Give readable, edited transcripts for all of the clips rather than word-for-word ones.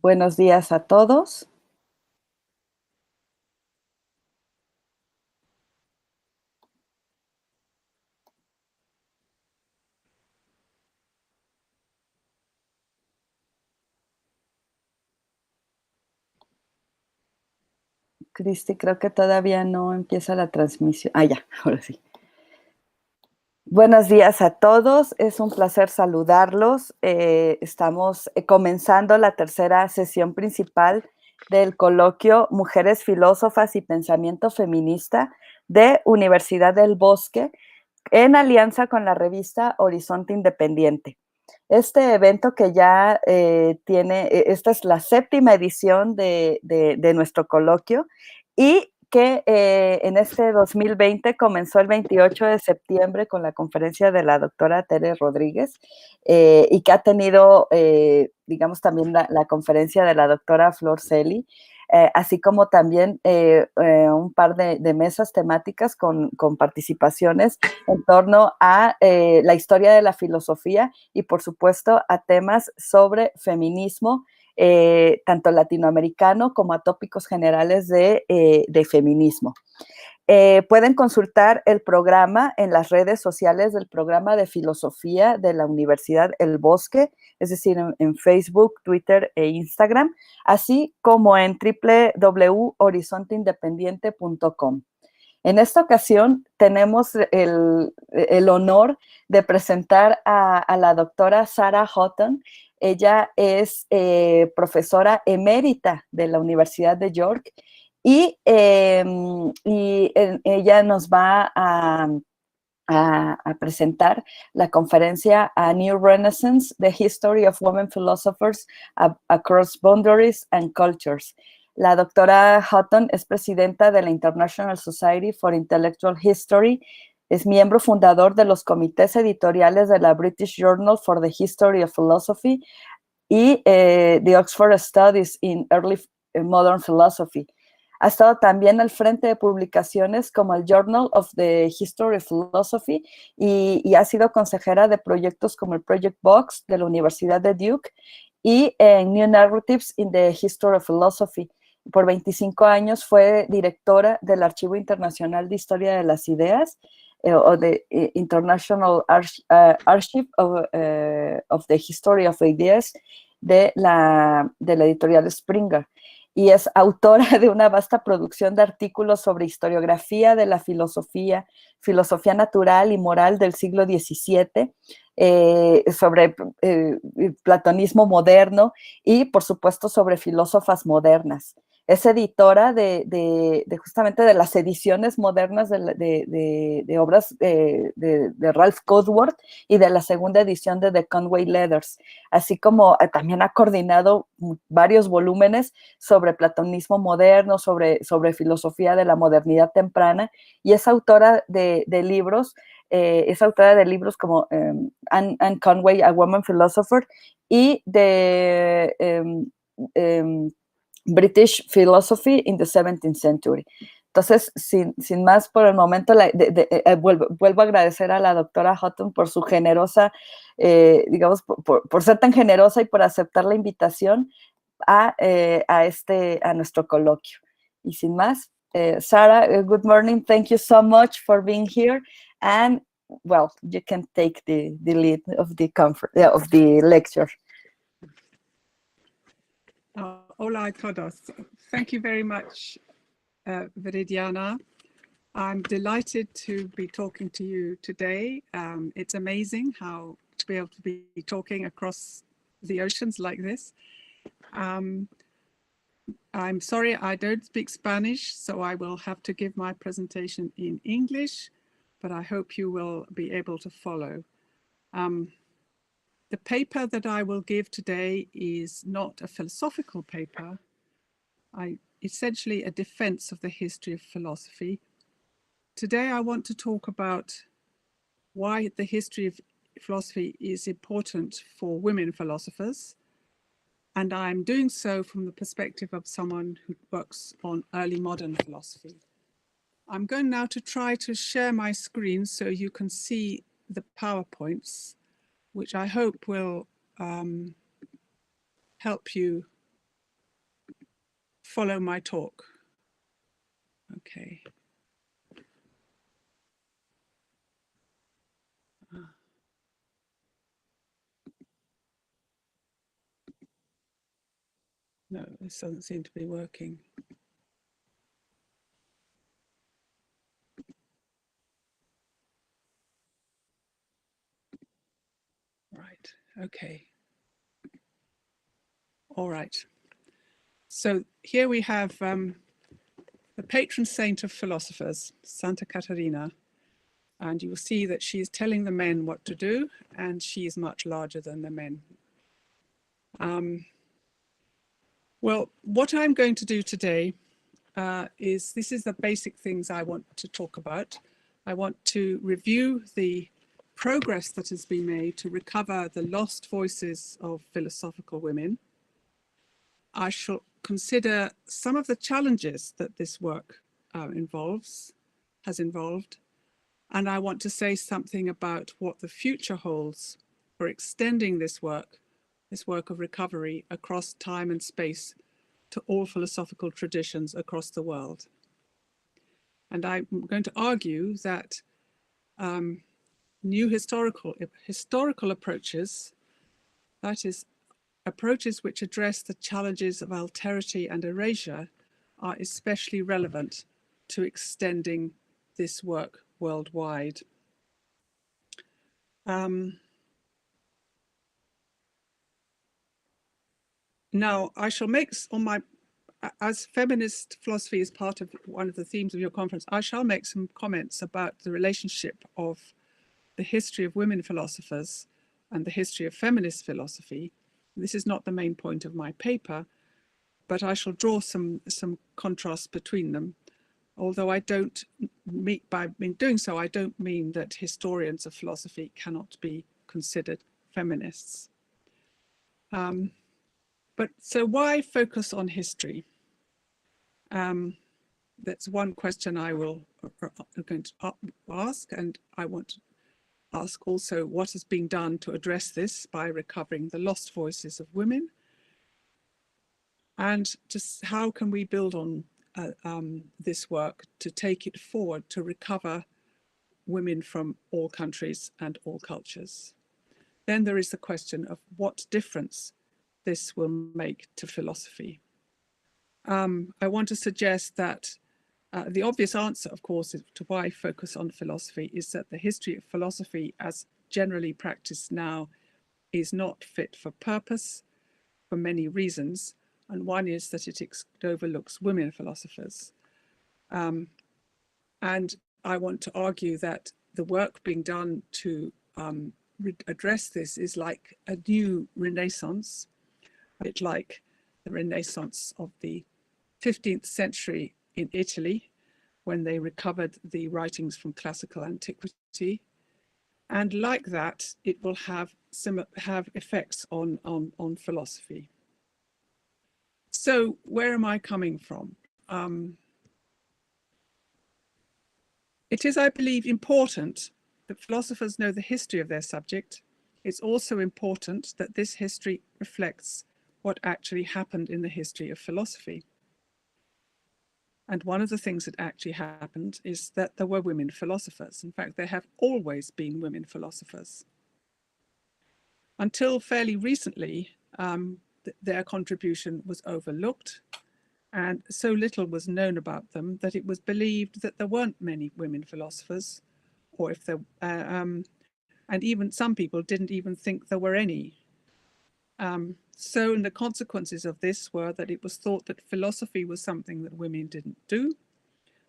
Buenos días a todos. Cristi, creo que todavía no empieza la transmisión. Ah, ya, ahora sí. Buenos días a todos, es un placer saludarlos. Estamos comenzando la tercera sesión principal del coloquio Mujeres Filósofas y Pensamiento Feminista de Universidad del Bosque, en alianza con la revista Horizonte Independiente. Este evento que ya esta es la séptima edición de nuestro coloquio y que en este 2020 comenzó el 28 de septiembre con la conferencia de la doctora Tere Rodríguez y que ha tenido, digamos, también la conferencia de la doctora Flor Celi, así como también un par de mesas temáticas con participaciones en torno a la historia de la filosofía y, por supuesto, a temas sobre feminismo, tanto latinoamericano como a tópicos generales de feminismo. Pueden consultar el programa en las redes sociales del programa de filosofía de la Universidad El Bosque, es decir, en Facebook, Twitter e Instagram, así como en www.horizonteindependiente.com. En esta ocasión tenemos el honor de presentar a la doctora Sarah Hutton. Ella es profesora emérita de la Universidad de York y ella nos va a presentar la conferencia A New Renaissance, The History of Women Philosophers Across Boundaries and Cultures. La doctora Hutton es presidenta de la International Society for Intellectual History, es miembro fundador de los comités editoriales de la British Journal for the History of Philosophy y The Oxford Studies in Early Modern Philosophy. Ha estado también al frente de publicaciones como el Journal of the History of Philosophy y ha sido consejera de proyectos como el Project Box de la Universidad de Duke y New Narratives in the History of Philosophy. Por 25 años fue directora del Archivo Internacional de Historia de las Ideas o de International Archive of the History of Ideas de la editorial Springer. Y es autora de una vasta producción de artículos sobre historiografía de la filosofía, filosofía natural y moral del siglo XVII, sobre platonismo moderno y, por supuesto, sobre filósofas modernas. Es editora de justamente de las ediciones modernas de obras de Ralph Codsworth y de la segunda edición de The Conway Letters, así como también ha coordinado varios volúmenes sobre platonismo moderno, sobre filosofía de la modernidad temprana, y es autora de libros, como Anne Conway, A Woman Philosopher, y de British Philosophy in the 17th Century. Entonces, sin más por el momento, vuelvo a agradecer a la doctora Hutton por su generosa, digamos, por ser tan generosa y por aceptar la invitación a nuestro coloquio. Y sin más, Sarah, good morning. Thank you so much for being here. And, well, you can take the lead of the lecture. Hola a todos. Thank you very much, Viridiana. I'm delighted to be talking to you today. It's amazing to be able to be talking across the oceans like this. I'm sorry, I don't speak Spanish, so I will have to give my presentation in English, but I hope you will be able to follow. The paper that I will give today is not a philosophical paper, essentially a defense of the history of philosophy. Today I want to talk about why the history of philosophy is important for women philosophers, and I'm doing so from the perspective of someone who works on early modern philosophy. I'm going now to try to share my screen so you can see the PowerPoints, which I hope will help you follow my talk. Okay. No, this doesn't seem to be working. Right, okay. All right. So here we have the patron saint of philosophers, Santa Caterina. And you will see that she is telling the men what to do, and she is much larger than the men. Well, what I'm going to do today is the basic things I want to talk about. I want to review the progress that has been made to recover the lost voices of philosophical women. I shall consider some of the challenges that this work has involved, and I want to say something about what the future holds for extending this work of recovery across time and space to all philosophical traditions across the world. And I'm going to argue that new historical approaches, that is, approaches which address the challenges of alterity and erasure, are especially relevant to extending this work worldwide. Now, I shall make as feminist philosophy is part of one of the themes of your conference, I shall make some comments about the relationship of the history of women philosophers and the history of feminist philosophy. This is not the main point of my paper, but I shall draw some contrasts between them. Although I don't mean, in doing so, I don't mean that historians of philosophy cannot be considered feminists. But so why focus on history? That's one question I'm going to ask, and I want to ask also what has been done to address this by recovering the lost voices of women, and just how can we build on this work to take it forward to recover women from all countries and all cultures. Then there is the question of what difference this will make to philosophy. I want to suggest that the obvious answer, of course, to why focus on philosophy is that the history of philosophy as generally practiced now is not fit for purpose for many reasons. And one is that it overlooks women philosophers. And I want to argue that the work being done to address this is like a new renaissance, a bit like the renaissance of the 15th century in Italy, when they recovered the writings from classical antiquity. And like that, it will have effects on philosophy. So where am I coming from? It is, I believe, important that philosophers know the history of their subject. It's also important that this history reflects what actually happened in the history of philosophy. And one of the things that actually happened is that there were women philosophers. In fact, there have always been women philosophers. Until fairly recently, their contribution was overlooked, and so little was known about them that it was believed that there weren't many women philosophers, or if there, and even some people didn't even think there were any. So the consequences of this were that it was thought that philosophy was something that women didn't do,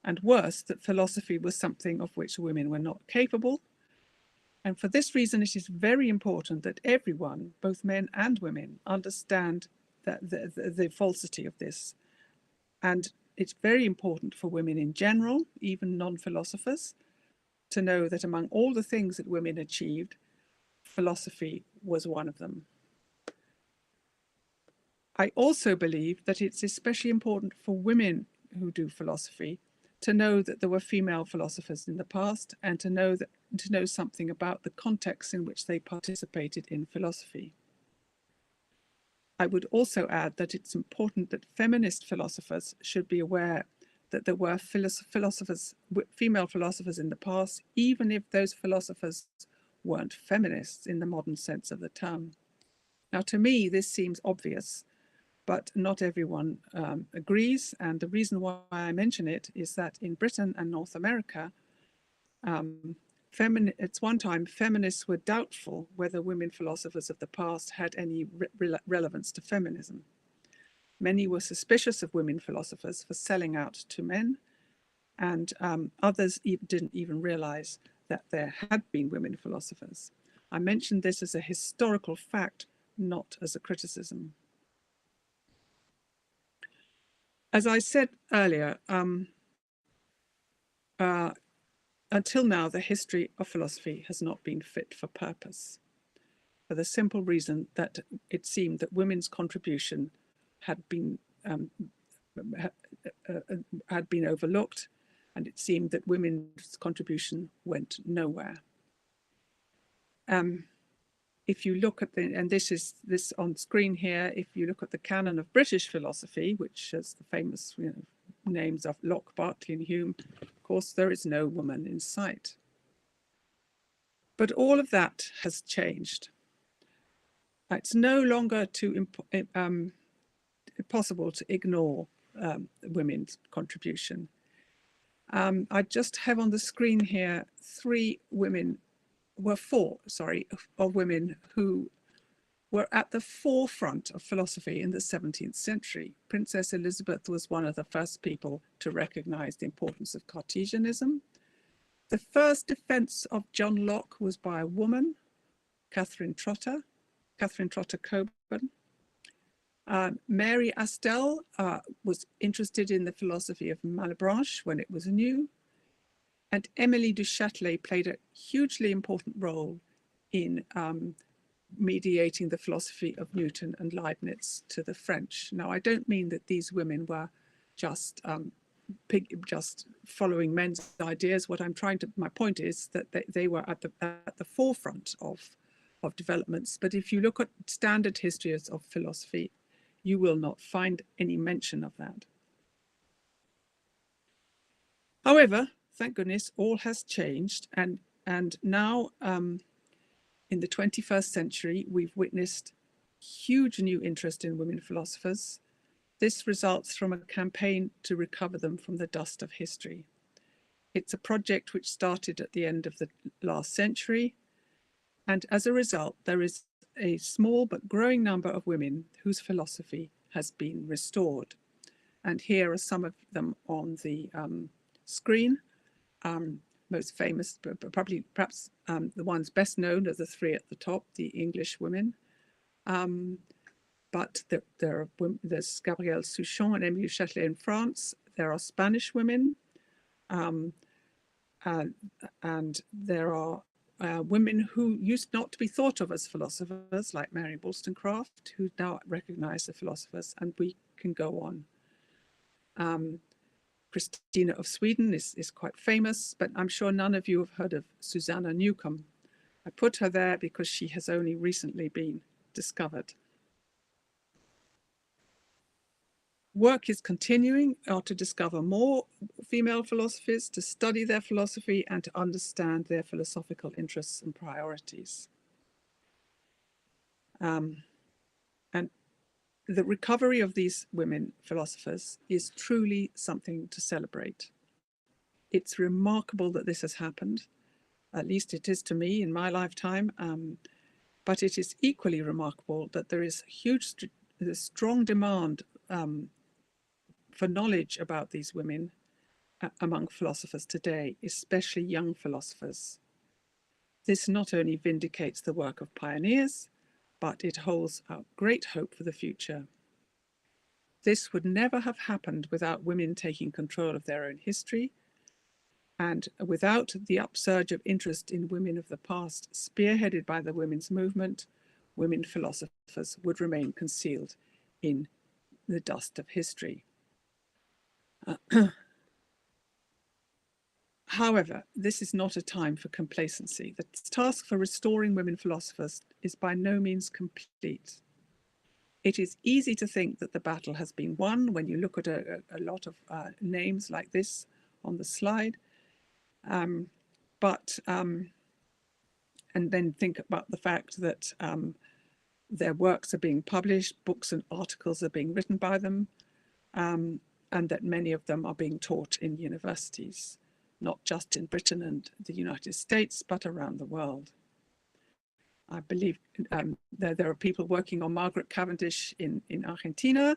and worse, that philosophy was something of which women were not capable. And for this reason, it is very important that everyone, both men and women, understand that the falsity of this. And it's very important for women in general, even non-philosophers, to know that among all the things that women achieved, philosophy was one of them. I also believe that it's especially important for women who do philosophy to know that there were female philosophers in the past, and to know something about the context in which they participated in philosophy. I would also add that it's important that feminist philosophers should be aware that there were female philosophers in the past, even if those philosophers weren't feminists in the modern sense of the term. Now, to me, this seems obvious, but not everyone agrees. And the reason why I mention it is that in Britain and North America, at one time, feminists were doubtful whether women philosophers of the past had any relevance to feminism. Many were suspicious of women philosophers for selling out to men, and others didn't even realize that there had been women philosophers. I mentioned this as a historical fact, not as a criticism. As I said earlier, until now, the history of philosophy has not been fit for purpose, for the simple reason that it seemed that women's contribution had been overlooked, and it seemed that women's contribution went nowhere. If you look at and this is on screen here, if you look at the canon of British philosophy, which has the famous names of Locke, Berkeley, and Hume, of course, there is no woman in sight. But all of that has changed. It's no longer possible to ignore women's contribution. I just have on the screen here four of women who were at the forefront of philosophy in the 17th century. Princess Elizabeth was one of the first people to recognize the importance of Cartesianism. The first defense of John Locke was by a woman, Catherine Trotter Coburn. Mary Astell was interested in the philosophy of Malebranche when it was new. And Émilie du Châtelet played a hugely important role in mediating the philosophy of Newton and Leibniz to the French. Now, I don't mean that these women were just following men's ideas. My point is that they were at the forefront of developments. But if you look at standard histories of philosophy, you will not find any mention of that. However, thank goodness, all has changed, and now in the 21st century, we've witnessed huge new interest in women philosophers. This results from a campaign to recover them from the dust of history. It's a project which started at the end of the last century, and as a result, there is a small but growing number of women whose philosophy has been restored. And here are some of them on the screen. Most famous, perhaps the ones best known are the three at the top, the English women. But there's Gabrielle Souchon and Émilie Châtelet in France. There are Spanish women. And there are women who used not to be thought of as philosophers, like Mary Wollstonecraft, who now recognize the philosophers, and we can go on. Christina of Sweden is quite famous, but I'm sure none of you have heard of Susanna Newcomb. I put her there because she has only recently been discovered. Work is continuing to discover more female philosophies, to study their philosophy and to understand their philosophical interests and priorities. And the recovery of these women philosophers is truly something to celebrate. It's remarkable that this has happened, at least it is to me in my lifetime, but it is equally remarkable that there is strong demand for knowledge about these women among philosophers today, especially young philosophers. This not only vindicates the work of pioneers, but it holds out great hope for the future. This would never have happened without women taking control of their own history, and without the upsurge of interest in women of the past, spearheaded by the women's movement, women philosophers would remain concealed in the dust of history. However, this is not a time for complacency. The task for restoring women philosophers is by no means complete. It is easy to think that the battle has been won when you look at a lot of names like this on the slide. And then think about the fact that their works are being published, books and articles are being written by them, and that many of them are being taught in universities, not just in Britain and the United States, but around the world. I believe there are people working on Margaret Cavendish in Argentina,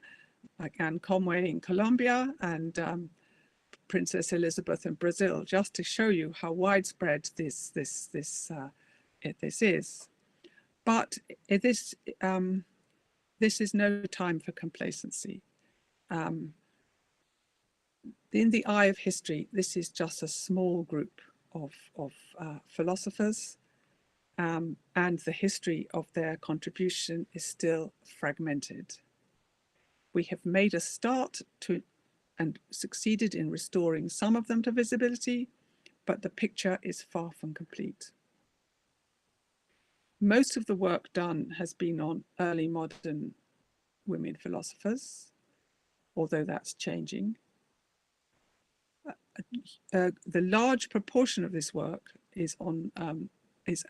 like Anne Conway in Colombia, and Princess Elizabeth in Brazil, just to show you how widespread this is. But this is no time for complacency. In the eye of history, this is just a small group of philosophers, and the history of their contribution is still fragmented. We have made a start to and succeeded in restoring some of them to visibility, but the picture is far from complete. Most of the work done has been on early modern women philosophers, although that's changing. The large proportion of this work is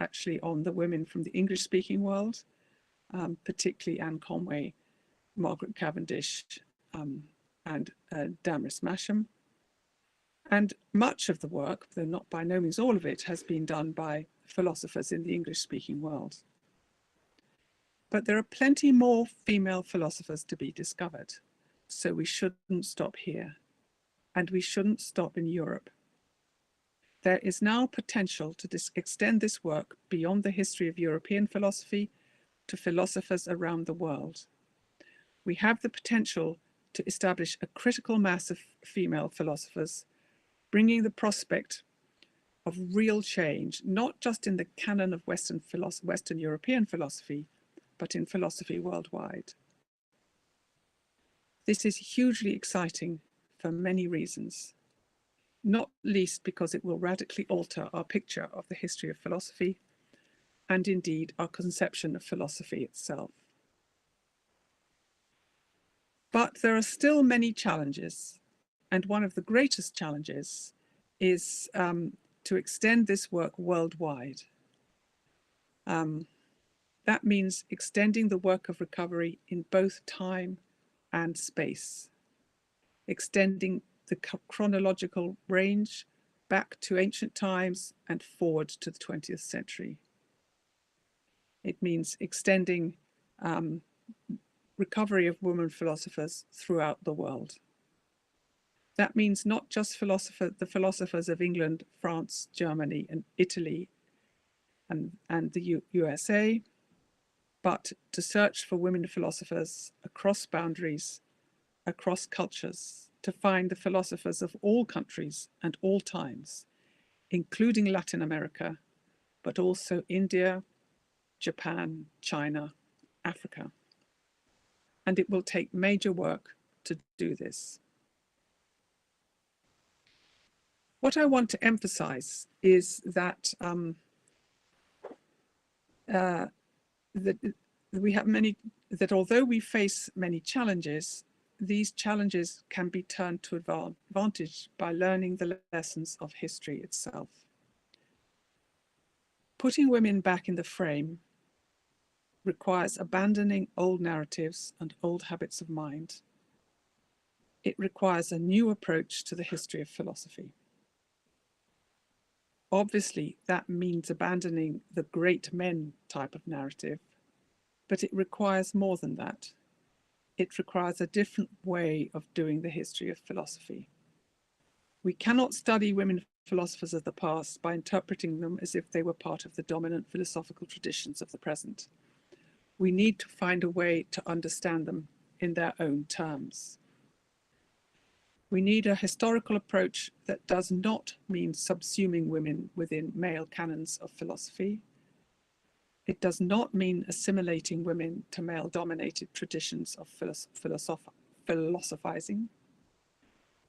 actually on the women from the English-speaking world, particularly Anne Conway, Margaret Cavendish, and Damaris Masham. And much of the work, though not by no means all of it, has been done by philosophers in the English-speaking world. But there are plenty more female philosophers to be discovered, so we shouldn't stop here, and we shouldn't stop in Europe. There is now potential to extend this work beyond the history of European philosophy to philosophers around the world. We have the potential to establish a critical mass of female philosophers, bringing the prospect of real change, not just in the canon of Western European philosophy, but in philosophy worldwide. This is hugely exciting for many reasons, not least because it will radically alter our picture of the history of philosophy, and indeed our conception of philosophy itself. But there are still many challenges, and one of the greatest challenges is to extend this work worldwide. That means extending the work of recovery in both time and space, extending the chronological range back to ancient times and forward to the 20th century. It means extending recovery of women philosophers throughout the world. That means not just the philosophers of England, France, Germany, and Italy, and the USA, but to search for women philosophers across boundaries, across cultures, to find the philosophers of all countries and all times, including Latin America, but also India, Japan, China, Africa. And it will take major work to do this. What I want to emphasize is that although we face many challenges, these challenges can be turned to advantage by learning the lessons of history itself. Putting women back in the frame requires abandoning old narratives and old habits of mind. It requires a new approach to the history of philosophy. Obviously, that means abandoning the great men type of narrative, but it requires more than that. It requires a different way of doing the history of philosophy. We cannot study women philosophers of the past by interpreting them as if they were part of the dominant philosophical traditions of the present. We need to find a way to understand them in their own terms. We need a historical approach that does not mean subsuming women within male canons of philosophy. It does not mean assimilating women to male-dominated traditions of philosophizing.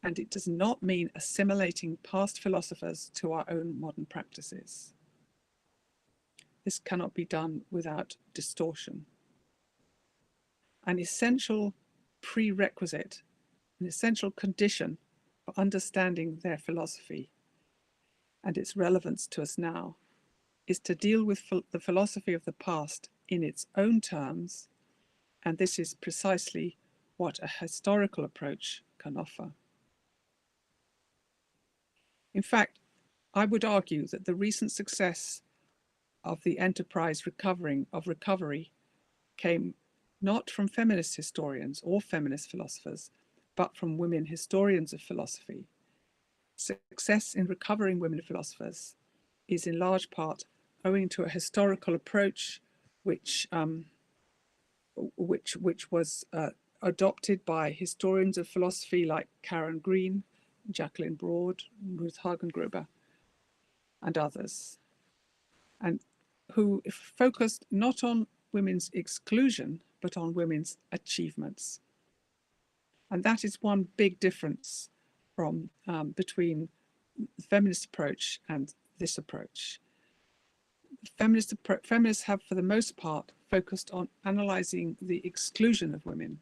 And it does not mean assimilating past philosophers to our own modern practices. This cannot be done without distortion. an essential prerequisite, an essential condition for understanding their philosophy and its relevance to us now, is to deal with the philosophy of the past in its own terms, and this is precisely what a historical approach can offer. In fact, I would argue that the recent success of the enterprise recovery came not from feminist historians or feminist philosophers, but from women historians of philosophy. Success in recovering women philosophers is in large part owing to a historical approach which was adopted by historians of philosophy like Karen Green, Jacqueline Broad, Ruth Hagengruber, and others, and who focused not on women's exclusion, but on women's achievements. And that is one big difference from between the feminist approach and this approach. Feminists have, for the most part, focused on analysing the exclusion of women.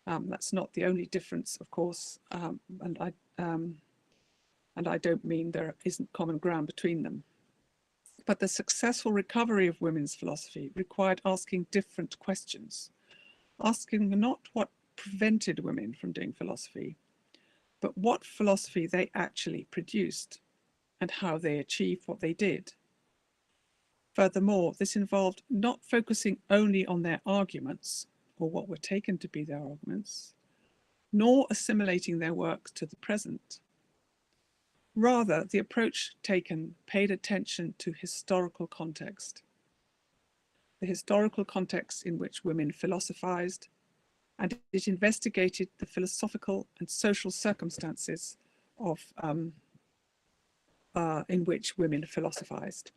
That's not the only difference, of course, and I don't mean there isn't common ground between them. But the successful recovery of women's philosophy required asking different questions, asking not what prevented women from doing philosophy, but what philosophy they actually produced and how they achieved what they did. Furthermore, this involved not focusing only on their arguments, or what were taken to be their arguments, nor assimilating their works to the present. Rather, the approach taken paid attention to historical context, the historical context in which women philosophized, and it investigated the philosophical and social circumstances of in which women philosophized.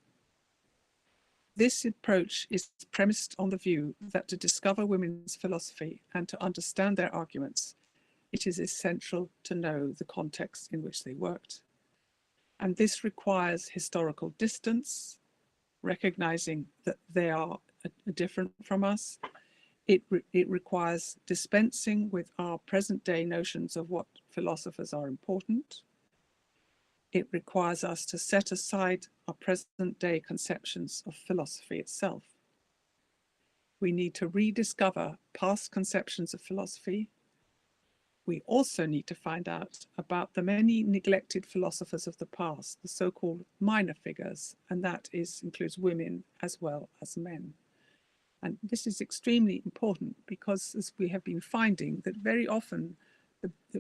This approach is premised on the view that to discover women's philosophy and to understand their arguments, it is essential to know the context in which they worked. And this requires historical distance, recognizing that they are different from us. It requires dispensing with our present day notions of what philosophers are important. It requires us to set aside our present day conceptions of philosophy itself. We need to rediscover past conceptions of philosophy. We also need to find out about the many neglected philosophers of the past, the so-called minor figures, and that includes women as well as men. And this is extremely important because, as we have been finding, that very often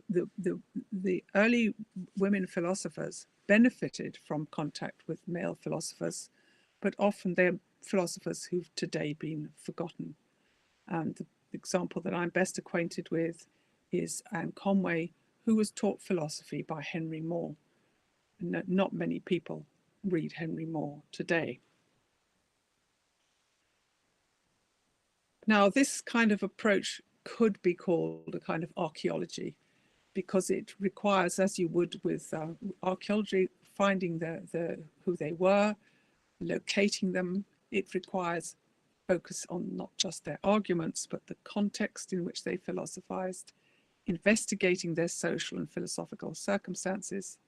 the early women philosophers benefited from contact with male philosophers, but often they're philosophers who've today been forgotten. And the example that I'm best acquainted with is Anne Conway, who was taught philosophy by Henry Moore. Not many people read Henry Moore today. Now, this kind of approach could be called a kind of archaeology, because it requires, as you would with archaeology, finding who they were, locating them. It requires focus on not just their arguments, but the context in which they philosophized, investigating their social and philosophical circumstances.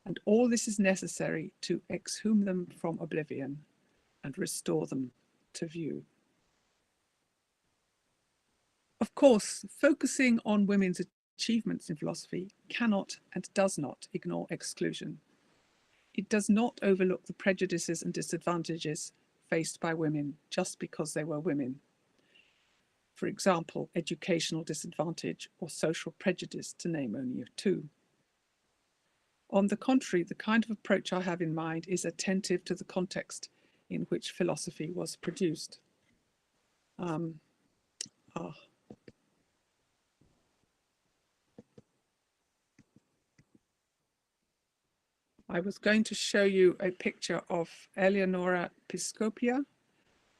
And all this is necessary to exhume them from oblivion and restore them to view. Of course, focusing on women's achievements in philosophy cannot and does not ignore exclusion. It does not overlook the prejudices and disadvantages faced by women just because they were women. For example, educational disadvantage or social prejudice, to name only two. On the contrary, the kind of approach I have in mind is attentive to the context in which philosophy was produced. I was going to show you a picture of Eleonora Piscopia,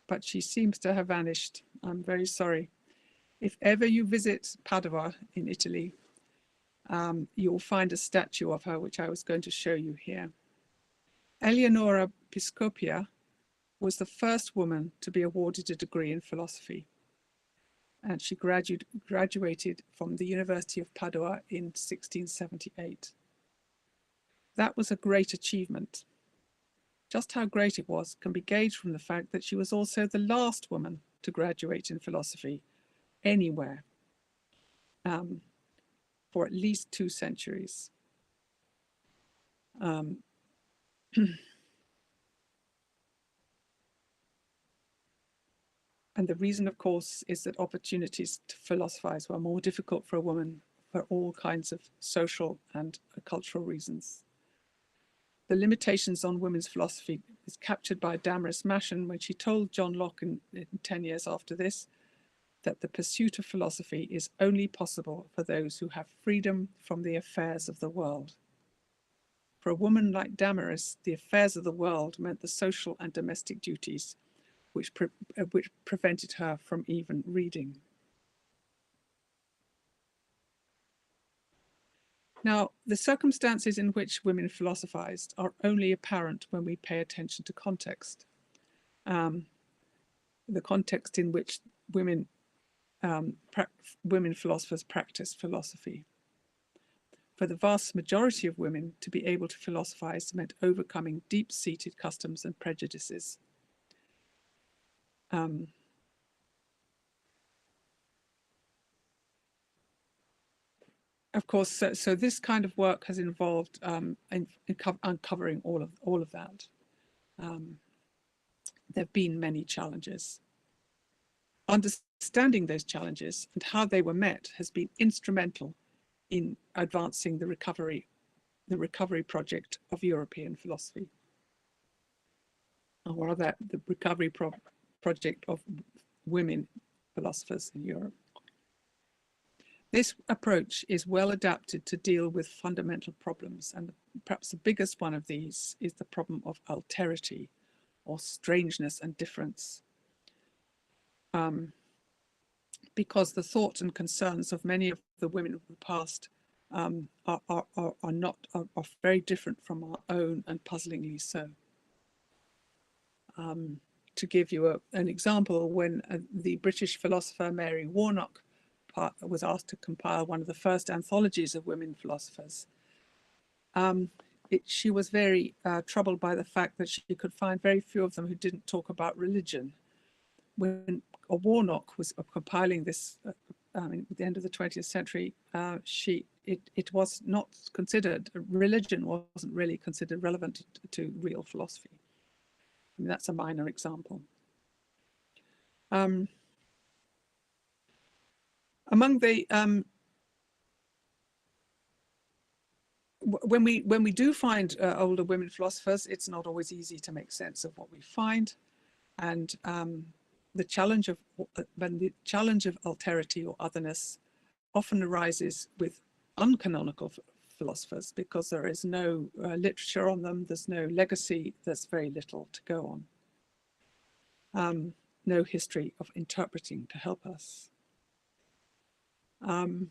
but she seems to have vanished. I'm very sorry. If ever you visit Padua in Italy, you'll find a statue of her, which I was going to show you here. Eleonora Piscopia was the first woman to be awarded a degree in philosophy. and she graduated from the University of Padua in 1678. That was a great achievement. Just how great it was can be gauged from the fact that she was also the last woman to graduate in philosophy anywhere for at least 2 centuries. And the reason, of course, is that opportunities to philosophize were more difficult for a woman for all kinds of social and cultural reasons. The limitations on women's philosophy is captured by Damaris Maschin when she told John Locke in 10 years after this that the pursuit of philosophy is only possible for those who have freedom from the affairs of the world. For a woman like Damaris, the affairs of the world meant the social and domestic duties which prevented her from even reading. Now, the circumstances in which women philosophized are only apparent when we pay attention to context. The context in which women philosophers practiced philosophy. For the vast majority of women, to be able to philosophize meant overcoming deep-seated customs and prejudices. Of course, so this kind of work has involved uncovering all of that. There have been many challenges. Understanding those challenges and how they were met has been instrumental in advancing the recovery project of European philosophy, or rather the recovery project of women philosophers in Europe. This approach is well adapted to deal with fundamental problems, and perhaps the biggest one of these is the problem of alterity, or strangeness and difference. Because the thoughts and concerns of many of the women of the past are very different from our own, and puzzlingly so. To give you an example, when the British philosopher Mary Warnock was asked to compile one of the first anthologies of women philosophers, she was very troubled by the fact that she could find very few of them who didn't talk about religion. When Warnock was compiling this at the end of the 20th century, it was not considered, religion wasn't really considered relevant to real philosophy. I mean, that's a minor example. Among the when we do find older women philosophers, it's not always easy to make sense of what we find, and the challenge of alterity or otherness often arises with uncanonical philosophers, because there is no literature on them, there's no legacy, there's very little to go on. No history of interpreting to help us. The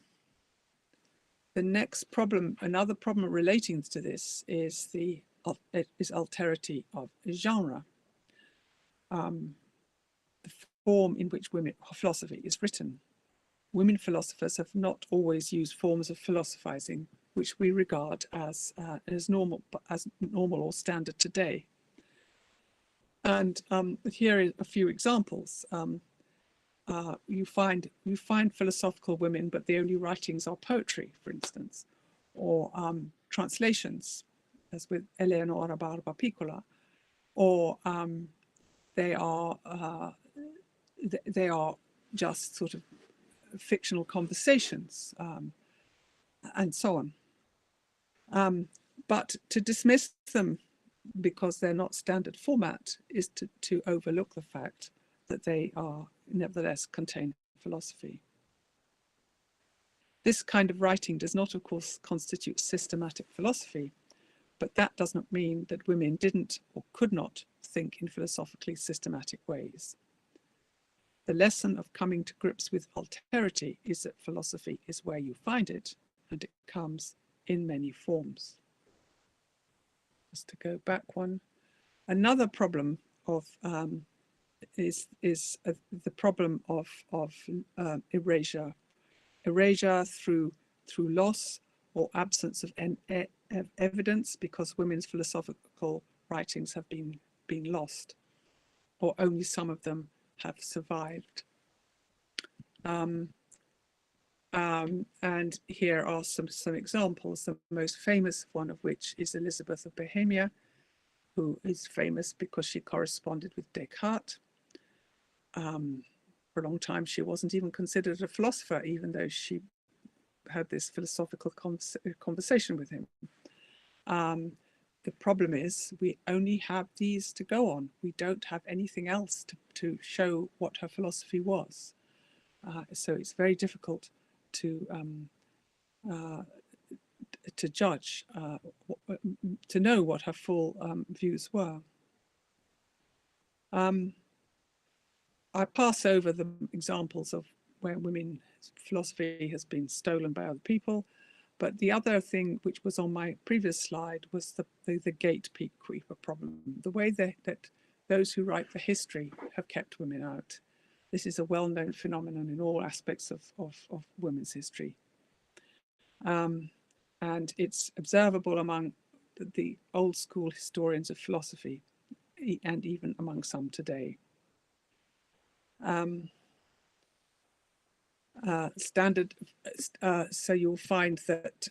next problem, another problem relating to this, is alterity of genre. The form in which women philosophy is written. Women philosophers have not always used forms of philosophizing which we regard as normal or standard today. And here are a few examples. You find philosophical women, but the only writings are poetry, for instance, or translations, as with Eleonora Barba Piccola, or they are just sort of fictional conversations, and so on. But to dismiss them because they're not standard format is to overlook the fact that they are nevertheless contain philosophy. This kind of writing does not, of course, constitute systematic philosophy, but that does not mean that women didn't or could not think in philosophically systematic ways. The lesson of coming to grips with alterity is that philosophy is where you find it, and it comes in many forms. Just to go back one, another problem of the problem of erasure through loss or absence of evidence, because women's philosophical writings have been lost, or only some of them have survived. And here are some examples, the most famous one of which is Elizabeth of Bohemia, who is famous because she corresponded with Descartes. For a long time, she wasn't even considered a philosopher, even though she had this philosophical conversation with him. The problem is we only have these to go on. We don't have anything else to show what her philosophy was. So it's very difficult to judge, to know what her full views were. I pass over the examples of where women's philosophy has been stolen by other people, but the other thing which was on my previous slide was the gatekeeper problem, the way that those who write the history have kept women out. This is a well-known phenomenon in all aspects of women's history. And it's observable among the old school historians of philosophy, and even among some today. So you'll find that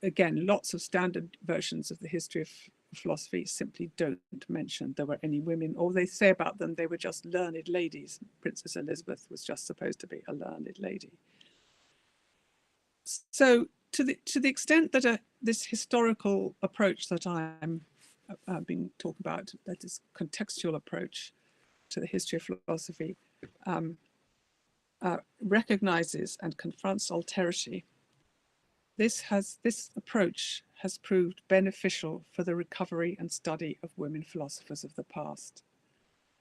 again, lots of standard versions of the history of philosophy simply don't mention there were any women, or they say about them they were just learned ladies. Princess Elizabeth was just supposed to be a learned lady. So to the extent that this historical approach that I'm being talked about, that is contextual approach to the history of philosophy, recognizes and confronts alterity, this approach has proved beneficial for the recovery and study of women philosophers of the past.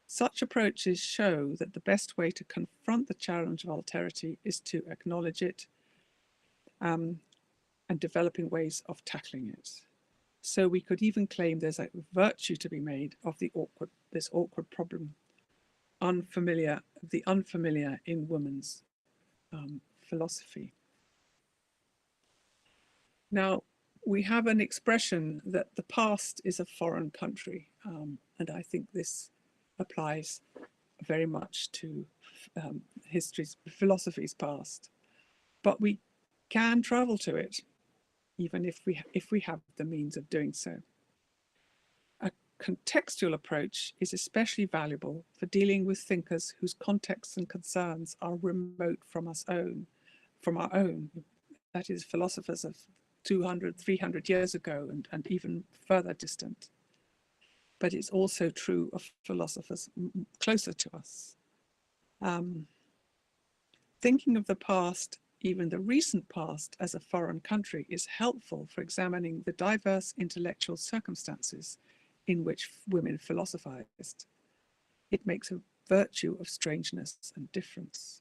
Such approaches show that the best way to confront the challenge of alterity is to acknowledge it, and developing ways of tackling it. So we could even claim there's a virtue to be made of this awkward problem, the unfamiliar in women's philosophy. Now, we have an expression that the past is a foreign country, and I think this applies very much to philosophy's past. But we can travel to it, even if we have the means of doing so. A contextual approach is especially valuable for dealing with thinkers whose contexts and concerns are remote from our own. That is, philosophers of 200, 300 years ago, and even further distant. But it's also true of philosophers closer to us. Thinking of the past, even the recent past, as a foreign country is helpful for examining the diverse intellectual circumstances in which women philosophized. It makes a virtue of strangeness and difference.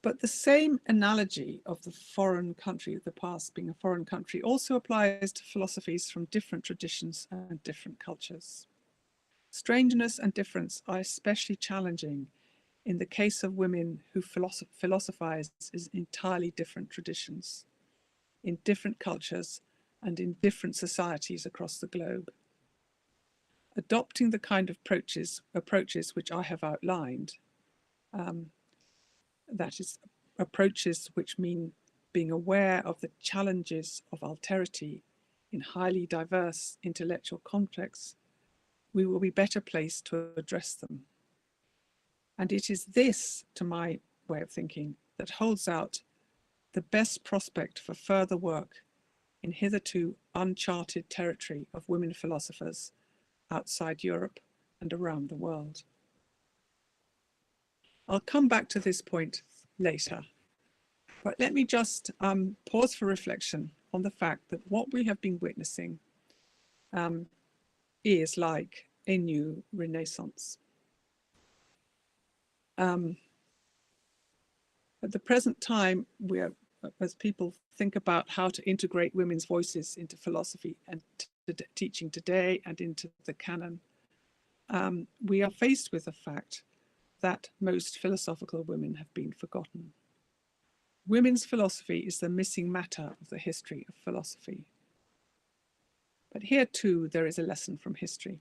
But the same analogy of the foreign country, the past being a foreign country, also applies to philosophies from different traditions and different cultures. Strangeness and difference are especially challenging in the case of women who philosophize in entirely different traditions, in different cultures, and in different societies across the globe. Adopting the kind of approaches which I have outlined, that is, approaches which mean being aware of the challenges of alterity in highly diverse intellectual contexts, we will be better placed to address them. And it is this, to my way of thinking, that holds out the best prospect for further work in hitherto uncharted territory of women philosophers outside Europe and around the world. I'll come back to this point later, but let me just pause for reflection on the fact that what we have been witnessing is like a new renaissance. At the present time, as people think about how to integrate women's voices into philosophy and teaching today and into the canon, we are faced with the fact that most philosophical women have been forgotten. Women's philosophy is the missing matter of the history of philosophy. But here too, there is a lesson from history.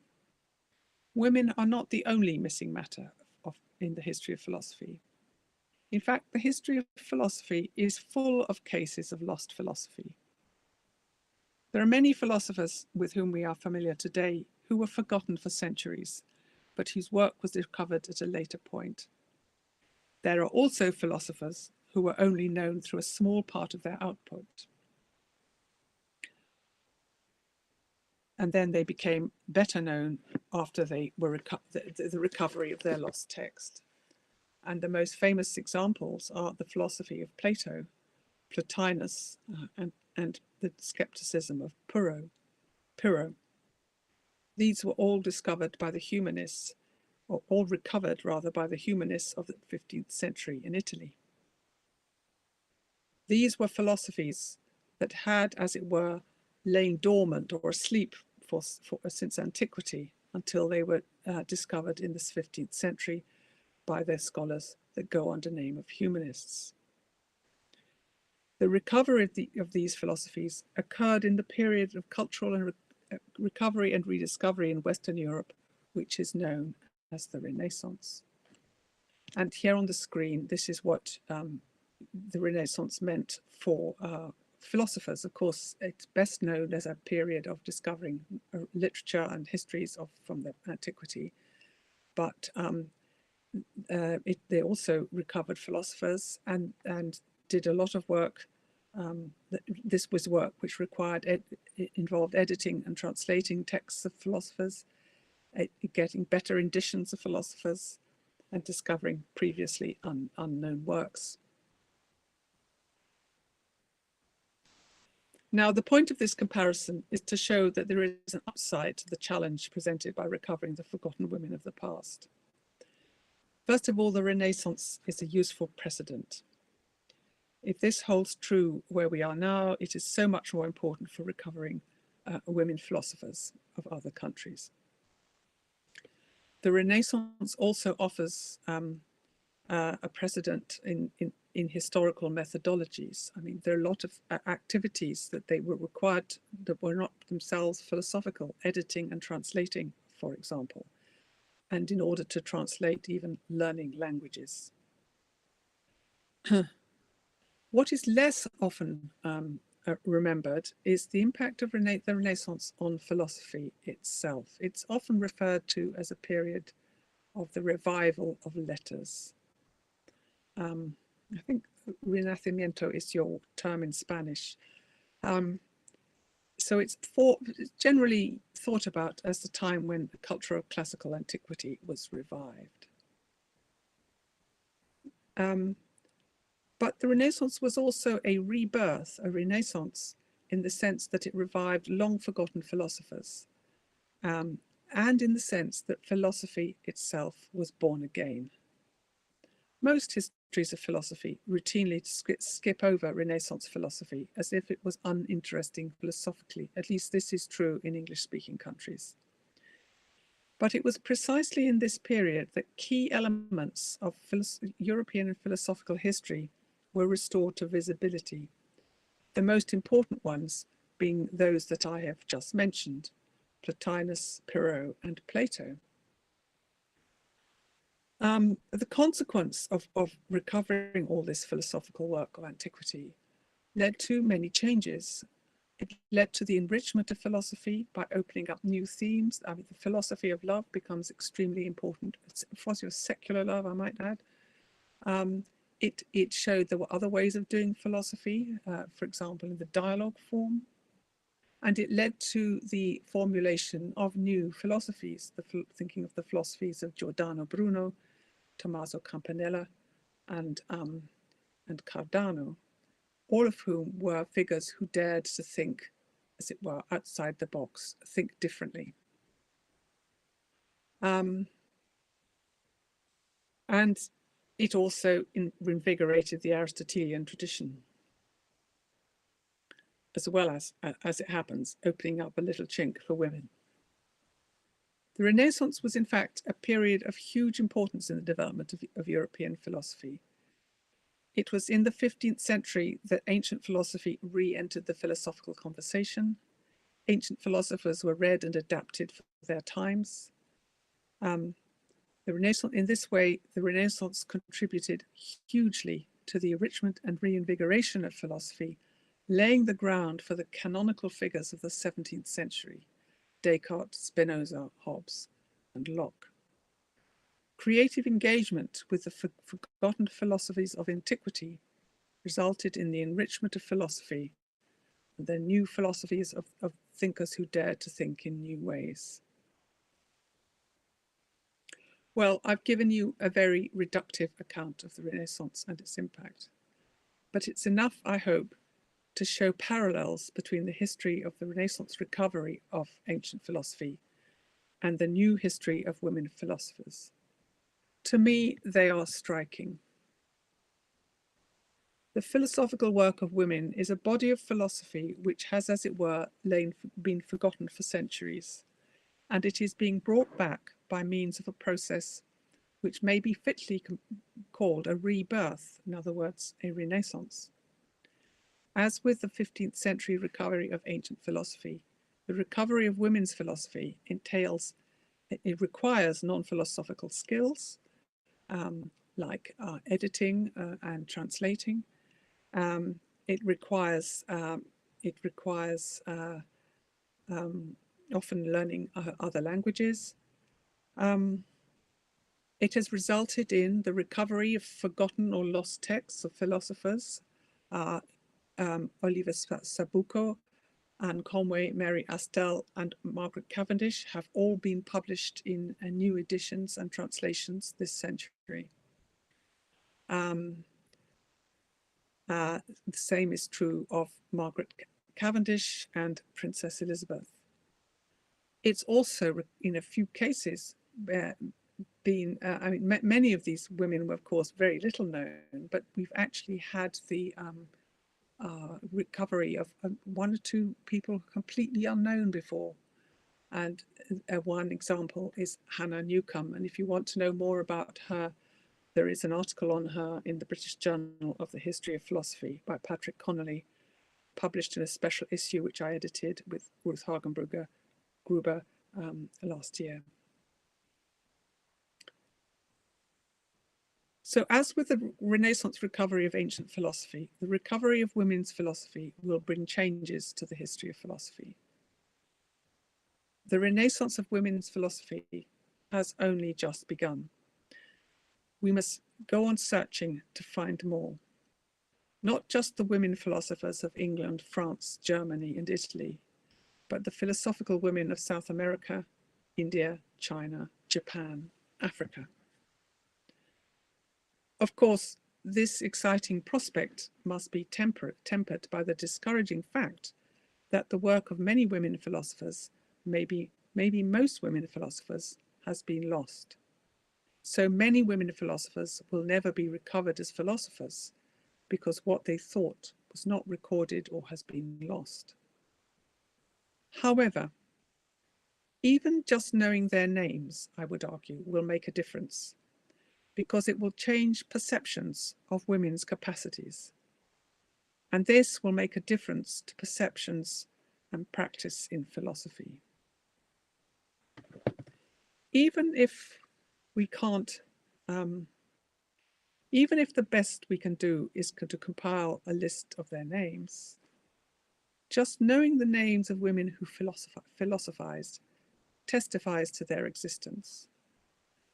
Women are not the only missing matter in the history of philosophy. In fact, the history of philosophy is full of cases of lost philosophy. There are many philosophers with whom we are familiar today who were forgotten for centuries, but whose work was recovered at a later point. There are also philosophers who were only known through a small part of their output. And then they became better known after they were the recovery of their lost text. And the most famous examples are the philosophy of Plato, Plotinus, and the skepticism of Pyrrho. These were all discovered by the humanists, or all recovered rather by the humanists of the 15th century in Italy. These were philosophies that had, as it were, lain dormant or asleep since antiquity until they were discovered in the 15th century by their scholars that go under the name of humanists. The recovery of these philosophies occurred in the period of cultural recovery and rediscovery in Western Europe, which is known as the Renaissance. And here on the screen, this is what the Renaissance meant for philosophers. Of course, it's best known as a period of discovering literature and histories from the antiquity, but they also recovered philosophers and did a lot of work. This was work which involved editing and translating texts of philosophers, getting better editions of philosophers, and discovering previously unknown works. Now, the point of this comparison is to show that there is an upside to the challenge presented by recovering the forgotten women of the past. First of all, the Renaissance is a useful precedent. If this holds true where we are now, it is so much more important for recovering women philosophers of other countries. The Renaissance also offers a precedent in historical methodologies. I mean, there are a lot of activities that they were required that were not themselves philosophical, editing and translating, for example, and in order to translate, even learning languages. What is less often remembered is the impact of the Renaissance on philosophy itself. It's often referred to as a period of the revival of letters. I think Renacimiento is your term in Spanish. So it's generally thought about as the time when the culture of classical antiquity was revived. But the Renaissance was also a rebirth, a renaissance, in the sense that it revived long-forgotten philosophers, and in the sense that philosophy itself was born again. Most histories of philosophy routinely skip over Renaissance philosophy as if it was uninteresting philosophically. At least this is true in English-speaking countries. But it was precisely in this period that key elements of European and philosophical history were restored to visibility, the most important ones being those that I have just mentioned, Plotinus, Pyrrho, and Plato. The consequence of recovering all this philosophical work of antiquity led to many changes. It led to the enrichment of philosophy by opening up new themes. I mean, the philosophy of love becomes extremely important. It was your secular love, I might add. It showed there were other ways of doing philosophy, for example, in the dialogue form. And it led to the formulation of new philosophies, thinking of the philosophies of Giordano Bruno, Tommaso Campanella, and Cardano, all of whom were figures who dared to think, as it were, outside the box, think differently. And it also invigorated the Aristotelian tradition. as well as it happens, opening up a little chink for women. The Renaissance was in fact a period of huge importance in the development of European philosophy. It was in the 15th century that ancient philosophy re-entered the philosophical conversation. Ancient philosophers were read and adapted for their times. In this way, the Renaissance contributed hugely to the enrichment and reinvigoration of philosophy, laying the ground for the canonical figures of the 17th century, Descartes, Spinoza, Hobbes, and Locke. Creative engagement with the forgotten philosophies of antiquity resulted in the enrichment of philosophy and the new philosophies of thinkers who dared to think in new ways. Well, I've given you a very reductive account of the Renaissance and its impact, but it's enough, I hope, to show parallels between the history of the Renaissance recovery of ancient philosophy and the new history of women philosophers. To me, they are striking. The philosophical work of women is a body of philosophy which has, as it were, been forgotten for centuries, and it is being brought back by means of a process which may be fitly called a rebirth, in other words, a renaissance. As with the 15th century recovery of ancient philosophy, the recovery of women's philosophy it requires non-philosophical skills, like editing and translating. It requires often learning other languages. It has resulted in the recovery of forgotten or lost texts of philosophers. Oliver Sabuco, Anne Conway, Mary Astell, and Margaret Cavendish have all been published in new editions and translations this century. The same is true of Margaret Cavendish and Princess Elizabeth. It's also, in a few cases, many of these women were, of course, very little known, but we've actually had the recovery of one or two people completely unknown before. And one example is Hannah Newcomb. And if you want to know more about her, there is an article on her in the British Journal of the History of Philosophy by Patrick Connolly, published in a special issue which I edited with Ruth Hagenbruger Gruber last year. So as with the Renaissance recovery of ancient philosophy, the recovery of women's philosophy will bring changes to the history of philosophy. The Renaissance of women's philosophy has only just begun. We must go on searching to find more. Not just the women philosophers of England, France, Germany, and Italy, but the philosophical women of South America, India, China, Japan, Africa. Of course, this exciting prospect must be tempered by the discouraging fact that the work of many women philosophers, maybe most women philosophers, has been lost. So many women philosophers will never be recovered as philosophers because what they thought was not recorded or has been lost. However, even just knowing their names, I would argue, will make a difference, because it will change perceptions of women's capacities. And this will make a difference to perceptions and practice in philosophy. Even if we can't, even if the best we can do is to compile a list of their names, just knowing the names of women who philosophized testifies to their existence.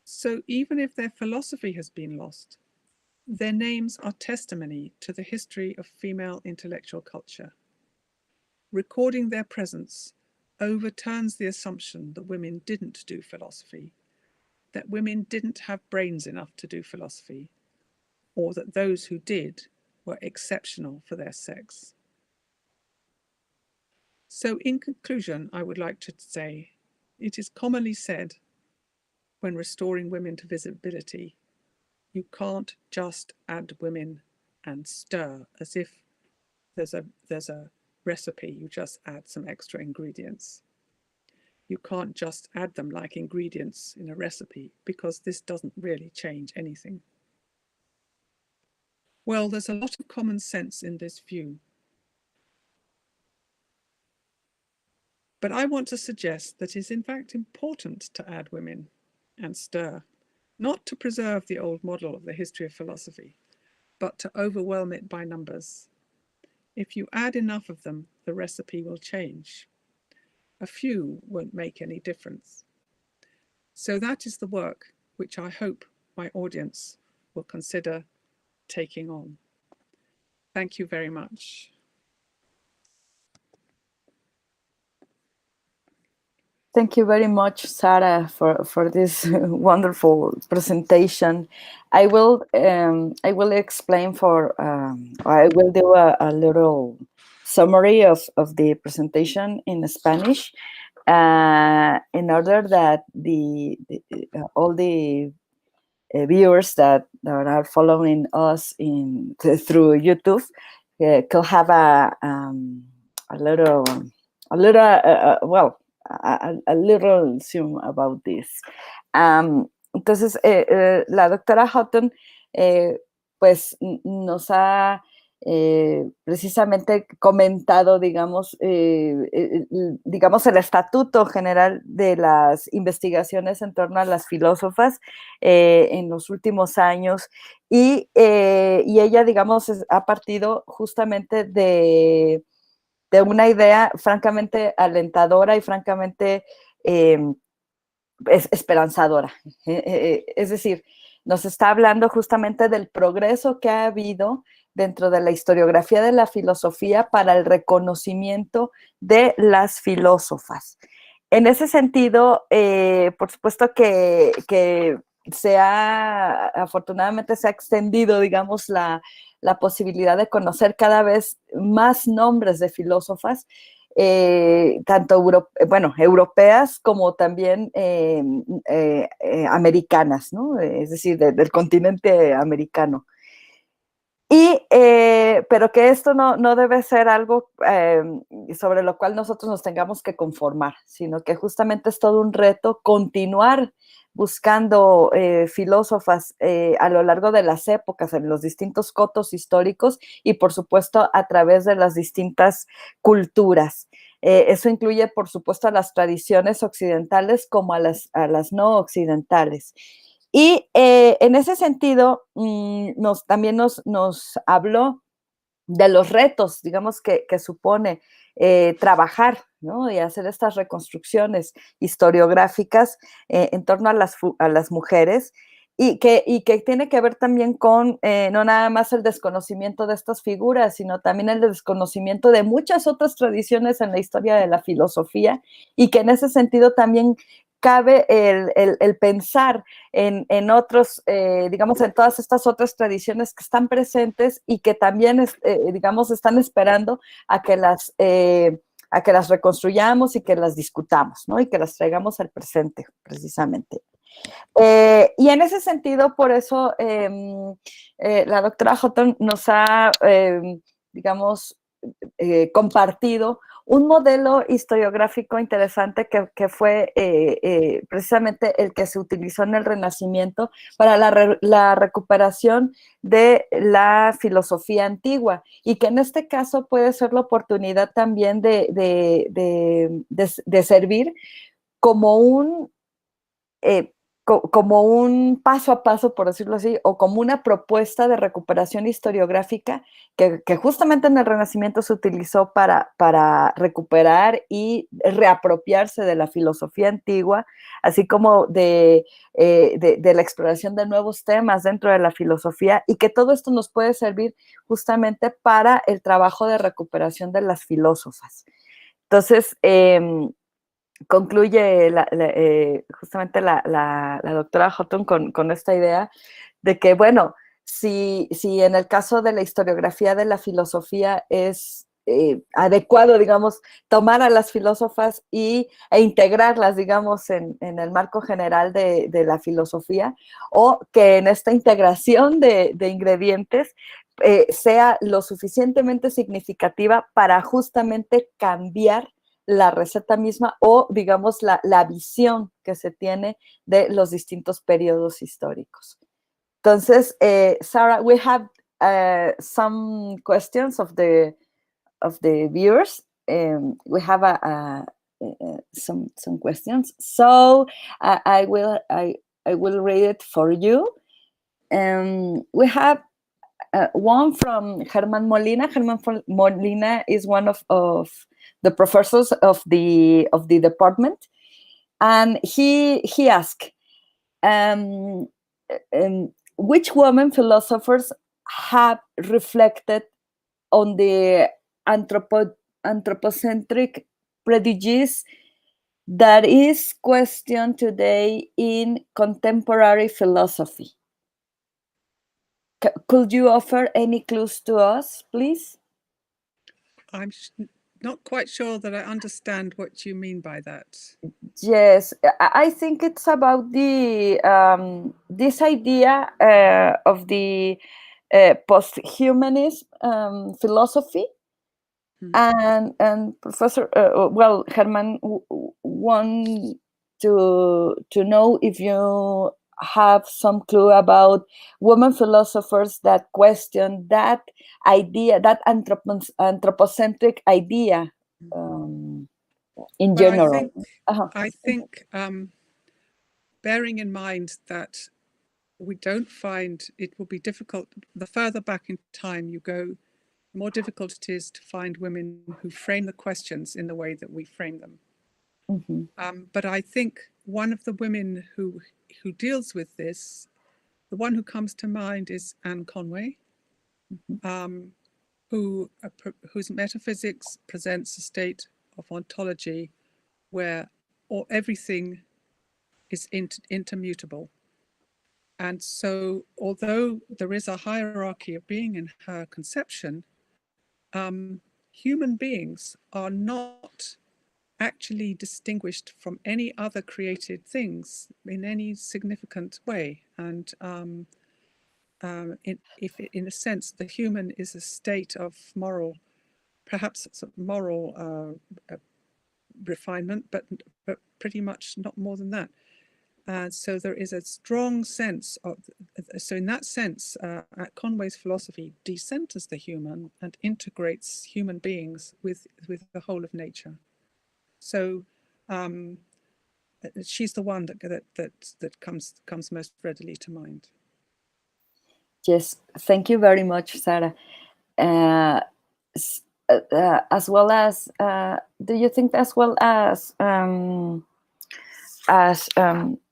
So even if their philosophy has been lost, their names are testimony to the history of female intellectual culture. Recording their presence overturns the assumption that women didn't do philosophy, that women didn't have brains enough to do philosophy, or that those who did were exceptional for their sex. So in conclusion, I would like to say, it is commonly said when restoring women to visibility, you can't just add women and stir as if there's a recipe, you just add some extra ingredients. You can't just add them like ingredients in a recipe because this doesn't really change anything. Well, there's a lot of common sense in this view. But I want to suggest that it's in fact important to add women and stir, not to preserve the old model of the history of philosophy, but to overwhelm it by numbers. If you add enough of them, the recipe will change. A few won't make any difference. So that is the work which I hope my audience will consider taking on. Thank you very much. Thank you very much, Sarah, for this wonderful presentation. I will explain I will do a little summary of the presentation in Spanish in order that all the viewers that are following us through YouTube could have a little zoom about this. Entonces, la doctora Hutton pues nos ha precisamente comentado, digamos, el estatuto general de las investigaciones en torno a las filósofas en los últimos años y ella, digamos, ha partido justamente de una idea francamente alentadora y francamente esperanzadora. Es decir, nos está hablando justamente del progreso que ha habido dentro de la historiografía de la filosofía para el reconocimiento de las filósofas. En ese sentido, por supuesto que afortunadamente se ha extendido, digamos, la posibilidad de conocer cada vez más nombres de filósofas, tanto europeas como también americanas, ¿no? Es decir, del continente americano. Pero que esto no debe ser algo sobre lo cual nosotros nos tengamos que conformar, sino que justamente es todo un reto continuar buscando filósofas a lo largo de las épocas, en los distintos cotos históricos y, por supuesto, a través de las distintas culturas. Eso incluye, por supuesto, a las tradiciones occidentales como a las no occidentales. Y en ese sentido, también nos habló de los retos, digamos, que supone trabajar, ¿no? Y hacer estas reconstrucciones historiográficas en torno a las mujeres y que tiene que ver también con no nada más el desconocimiento de estas figuras, sino también el desconocimiento de muchas otras tradiciones en la historia de la filosofía y que en ese sentido también cabe el pensar en otros, digamos, en todas estas otras tradiciones que están presentes y que también, digamos, están esperando a que las reconstruyamos y que las discutamos, ¿no? Y que las traigamos al presente, precisamente. Y en ese sentido, por eso, la doctora Hutton nos ha, digamos, compartido un modelo historiográfico interesante que fue precisamente el que se utilizó en el Renacimiento para la recuperación de la filosofía antigua y que en este caso puede ser la oportunidad también de servir como un paso a paso, por decirlo así, o como una propuesta de recuperación historiográfica que justamente en el Renacimiento se utilizó para recuperar y reapropiarse de la filosofía antigua, así como de la exploración de nuevos temas dentro de la filosofía, y que todo esto nos puede servir justamente para el trabajo de recuperación de las filósofas. Entonces, concluye justamente la doctora Hutton con esta idea de que, bueno, si en el caso de la historiografía de la filosofía es adecuado, digamos, tomar a las filósofas e integrarlas, digamos, en el marco general de la filosofía, o que en esta integración de ingredientes sea lo suficientemente significativa para justamente cambiar la receta misma o, digamos, la visión que se tiene de los distintos periodos históricos. Entonces, Sarah, we have some questions of the viewers. We have some questions, so I will read it for you. We have one from Germán Molina. Germán Molina is one of the professors of the department, and he asked, which women philosophers have reflected on the anthropocentric prejudice that is questioned today in contemporary philosophy? Could you offer any clues to us, please? I'm not quite sure that I understand what you mean by that. Yes, I think it's about the this idea of the post-humanist philosophy. And Professor, well, Herman want to know if you have some clue about women philosophers that question that idea, that anthropocentric idea in general. I think bearing in mind that we don't find, it will be difficult, the further back in time you go, the more difficult it is to find women who frame the questions in the way that we frame them. But I think one of the women who deals with this, the one who comes to mind is Anne Conway, whose metaphysics presents a state of ontology where everything is intermutable. And so, although there is a hierarchy of being in her conception, human beings are not actually distinguished from any other created things in any significant way. And in a sense, the human is a state of moral, perhaps it's a moral refinement, but pretty much not more than that. So there is a strong sense of, so in that sense, Conway's philosophy decenters the human and integrates human beings with the whole of nature. So she's the one that comes most readily to mind. Yes, thank you very much, Sarah. As well as, do you think as well as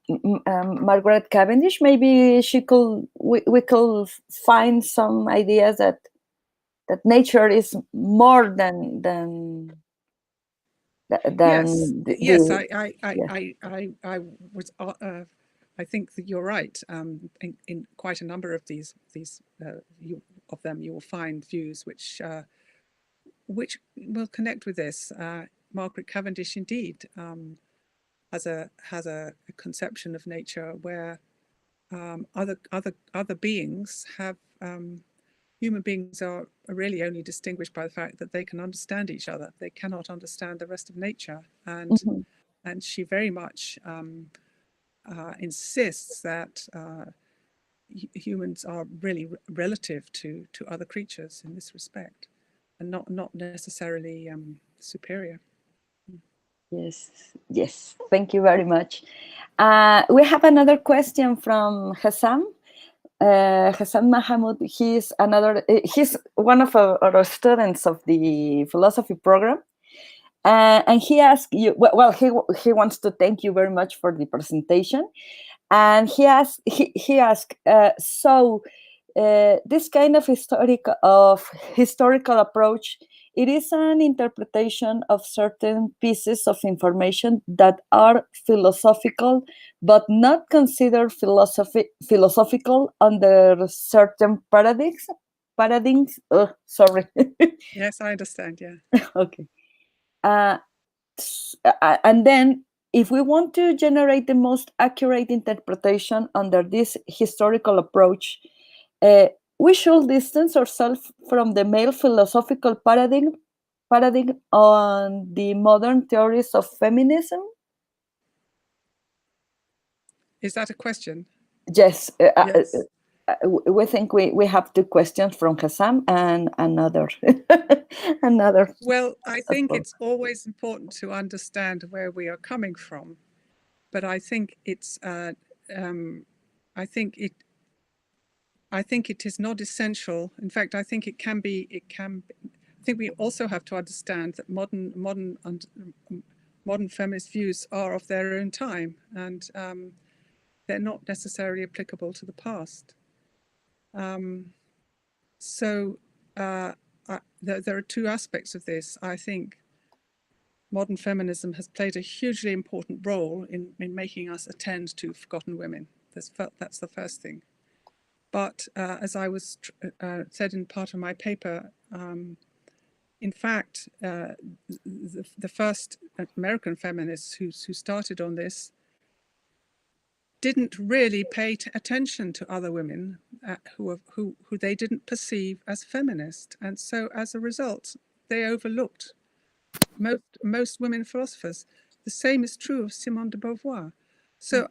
Margaret Cavendish, maybe we could find some ideas that nature is more than yes. I think that you're right. In quite a number of these you will find views which will connect with this. Margaret Cavendish indeed has a conception of nature where other beings have. Human beings are really only distinguished by the fact that they can understand each other. They cannot understand the rest of nature, and she very much insists that humans are really relative to other creatures in this respect, and not necessarily superior. Yes. Thank you very much. We have another question from Hassam. Hassan Mahamud, he's one of our students of the philosophy program, and he asked you. Well, he wants to thank you very much for the presentation, and he asked. So this kind of historical approach, it is an interpretation of certain pieces of information that are philosophical, but not considered philosophical under certain paradigms. Sorry. Yes, I understand. Yeah. Okay. And then, if we want to generate the most accurate interpretation under this historical approach, we should distance ourselves from the male philosophical paradigm on the modern theories of feminism. Is that a question? Yes, Yes. we think we have two questions from Hassam and another. another. Well, I think it's always important to understand where we are coming from, but I think it's I think it is not essential. In fact, I think it can be. I think we also have to understand that modern feminist views are of their own time, and they're not necessarily applicable to the past. There are two aspects of this. I think modern feminism has played a hugely important role in making us attend to forgotten women. That's the first thing. But as I was said in part of my paper, in fact, the first American feminists who started on this didn't really pay attention to other women who they didn't perceive as feminist, and so as a result, they overlooked most women philosophers. The same is true of Simone de Beauvoir. So